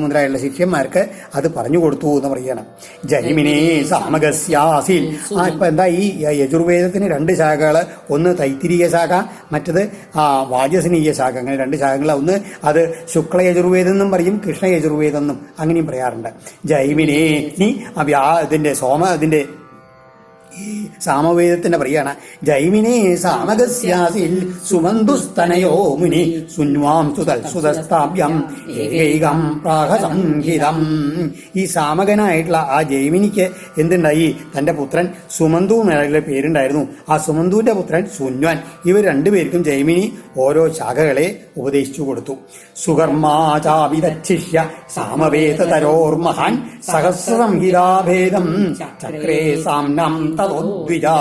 മുതലായുള്ള ശിഷ്യന്മാർക്ക് അത് പറഞ്ഞു കൊടുത്തു എന്ന് പറയുകയാണ്. ജൈമിനേ സാമഗസ്യാസിൽ. ഇപ്പം എന്താ, ഈ യജുർവേദത്തിന് 2 ശാഖകൾ, ഒന്ന് തൈത്തിരീയ ശാഖ, മറ്റത് വാജസനീയ ശാഖ. അങ്ങനെ 2 ശാഖകൾ. ഒന്ന് അത് ശുക്ല യജുർവേദം എന്നും പറയും, കൃഷ്ണ യജുർവേദം എന്നും അങ്ങനെയും പറയാറുണ്ട്. ജൈമിനേ നീ ഇതിൻ്റെ ഈ സാമവേദത്തിന്റെ പറയാണ്. ജൈമിനേ സാമഗസ്യാസിൽ സുമന്തുസ്തനയോ മുനി സുന്വാം സുതൽസുതസ്താഭ്യം ഏകൈകം പ്രാഹസംഹിതം. ഈ സാമകനായിട്ടുള്ള ആ ജൈമിനിക്ക് എന്തുണ്ടായി? തന്റെ പുത്രൻ സുമന്തു എന്നുള്ള പേരുണ്ടായിരുന്നു. ആ സുമന്തുവിന്റെ പുത്രൻ സുന്വാൻ. ഇവർ 2 പേർക്കും ജൈമിനി ഓരോ ശാഖകളെ ഉപദേശിച്ചു കൊടുത്തു. സുകർമാചാവിദച്ഛിഷ്യ സാമവേദതരോർമഹാൻ സഹസ്രസംഹിതാഭേദം ചക്രേ സാംനം തദോദ്വിജാ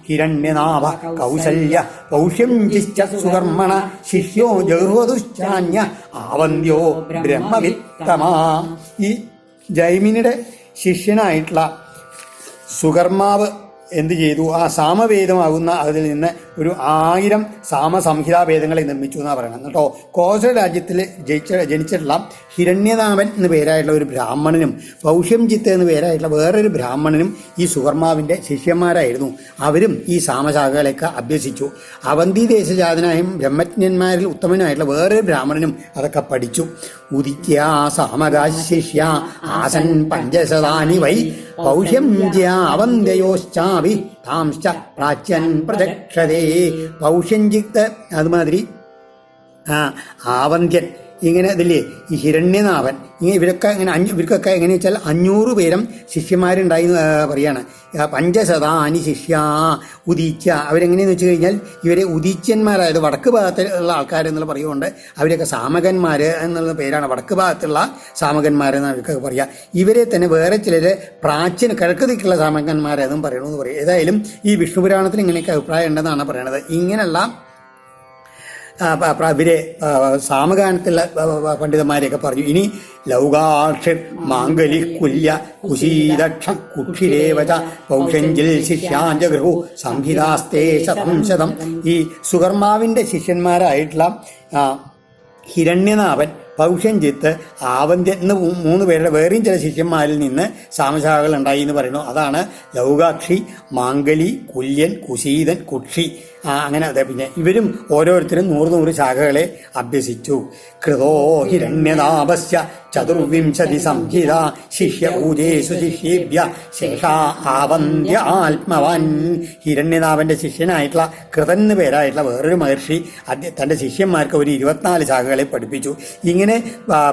ഹിരണ്യനാഭ കൗസല്യ പൗഷ്യം ജിശ്ച സുകർമ്മണ ശിഷ്യോ ജഗൃഹദുശ്ചാന്യ ആവന്ത്യോ ബ്രഹ്മവിത്തമാ. ഈ ജൈമിനിയുടെ ശിഷ്യനായിട്ടുള്ള സുകർമാവ് എന്ത് ചെയ്തു? ആ സാമവേദമാകുന്ന അതിൽ നിന്ന് ഒരു 1000 സാമസംഹിതാഭേദങ്ങളെ നിർമ്മിച്ചു എന്നാണ് പറയുന്നത് കേട്ടോ. കോസല രാജ്യത്തിൽ ജനിച്ചിട്ടുള്ള ഹിരണ്യനാഭൻ എന്ന് പേരായിട്ടുള്ള ഒരു ബ്രാഹ്മണനും പൗഷ്യംജിത്ത് എന്ന് പേരായിട്ടുള്ള വേറൊരു ബ്രാഹ്മണനും ഈ സുകർമാവിൻ്റെ ശിഷ്യന്മാരായിരുന്നു. അവരും ഈ സാമശാഖകളെയൊക്കെ അഭ്യസിച്ചു. അവന്തി ദേശജാതനായും ബ്രഹ്മജ്ഞന്മാരിൽ ഉത്തമനായിട്ടുള്ള വേറൊരു ബ്രാഹ്മണനും അതൊക്കെ പഠിച്ചു. ഉദിത്യ സാമകാശിഷ്യ ആസൻ പഞ്ചശതാനി വൈ പൗഷ്യംജ്യാവന്ത്യയോശ്ചാവി താംശ്ച പ്രാച്യൻ പ്രചക്ഷതേ. പൗഷ്യഞ്ജിത്ത് അതുമാതിരി ആവന്ത്യൻ, ഇങ്ങനെ ഇതില്ലേ ഈ ഹിരണ്യനാഭൻ, ഇവർക്കൊക്കെ എങ്ങനെയാ വെച്ചാൽ 500 പേരും ശിഷ്യന്മാരുണ്ടായി പറയാണ്. പഞ്ചശതാനി ശിഷ്യ ഉദീച്യ. അവരെങ്ങനെയെന്ന് വെച്ച് കഴിഞ്ഞാൽ ഇവരെ ഉദീച്യന്മാരായത് വടക്ക് ഭാഗത്തുള്ള ആൾക്കാരെന്നുള്ള പറയുകൊണ്ട് അവരൊക്കെ സാമകന്മാർ എന്നുള്ള പേരാണ്. വടക്ക് ഭാഗത്തുള്ള സാമകന്മാരെന്ന് അവർക്കൊക്കെ പറയുക. ഇവരെ തന്നെ വേറെ ചിലർ പ്രാചീന കിഴക്ക് ദിക്കുള്ള സാമകന്മാരെന്നും പറയണമെന്ന് പറയും. ഏതായാലും ഈ വിഷ്ണുപുരാണത്തിൽ ഇങ്ങനെയൊക്കെ അഭിപ്രായം ഉണ്ടെന്നാണ് പറയണത്. ഇങ്ങനെയുള്ള ഇവരെ സാമഗാനത്തിലുള്ള പണ്ഡിതന്മാരെയൊക്കെ പറഞ്ഞു. ഇനി ലൗകാക്ഷിർ മാംഗലി കുല്യ കുശീദക്ഷ കുക്ഷിരേവച പൗഷഞ്ചിൽ ശിഷ്യാഞ്ജഗൃഹു സംഹിതാസ്തേ ശതം. ഈ സുകർമാവിൻ്റെ ശിഷ്യന്മാരായിട്ടുള്ള ഹിരണ്യനാഭൻ, പൗഷ്യഞ്ജിത്ത്, ആവന്ത്യൻ എന്ന് 3 പേരുടെ വേറെയും ചില ശിഷ്യന്മാരിൽ നിന്ന് സാമശാഖകൾ ഉണ്ടായി എന്ന് പറയുന്നു. അതാണ് ലൗകാക്ഷി, മാംഗലി, കുല്യൻ, കുശീതൻ, കുക്ഷി. അങ്ങനെ അതെ. പിന്നെ ഇവരും ഓരോരുത്തരും 100 ശാഖകളെ അഭ്യസിച്ചു. കൃതോ ഹിരണ്യനാഭസ്യ 24 സംഹിത ശിഷ്യപൂജേഷു ശിഷ്യേഭ്യ ശേഷാ ആവന്ത്യ ആത്മവാൻ. ഹിരണ്യനാഭന്റെ ശിഷ്യനായിട്ടുള്ള കൃതൻ എന്ന് പേരായിട്ടുള്ള വേറൊരു മഹർഷി തൻ്റെ ശിഷ്യന്മാർക്ക് ഒരു 24 ശാഖകളെ പഠിപ്പിച്ചു. ഇങ്ങനെ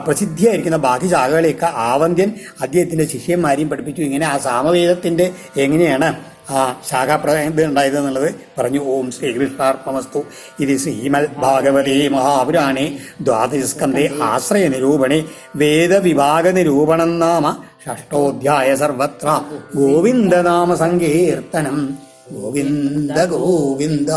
പ്രസിദ്ധിയായിരിക്കുന്ന ബാക്കി ശാഖകളെയൊക്കെ ആവന്ത്യൻ അദ്ദേഹത്തിൻ്റെ ശിഷ്യന്മാരെയും പഠിപ്പിച്ചു. ഇങ്ങനെ ആ സാമവേദത്തിൻ്റെ എങ്ങനെയാണ് ശാഖാപ്രദ ഉണ്ടായതെന്നുള്ളത് പറഞ്ഞു. ഓം ശ്രീകൃഷ്ണാർപ്പണമസ്തു. ഇത് ശ്രീമൽ ഭാഗവതേ മഹാപുരാണേ 12 സ്കന്ധേ ആശ്രയ നിരൂപണേ വേദവിഭാഗ നിരൂപണം നാമ 6ോऽധ്യായ സർവത്ര ഗോവിന്ദനാമ സങ്കീർത്തനം. ഗോവിന്ദ ഗോവിന്ദ.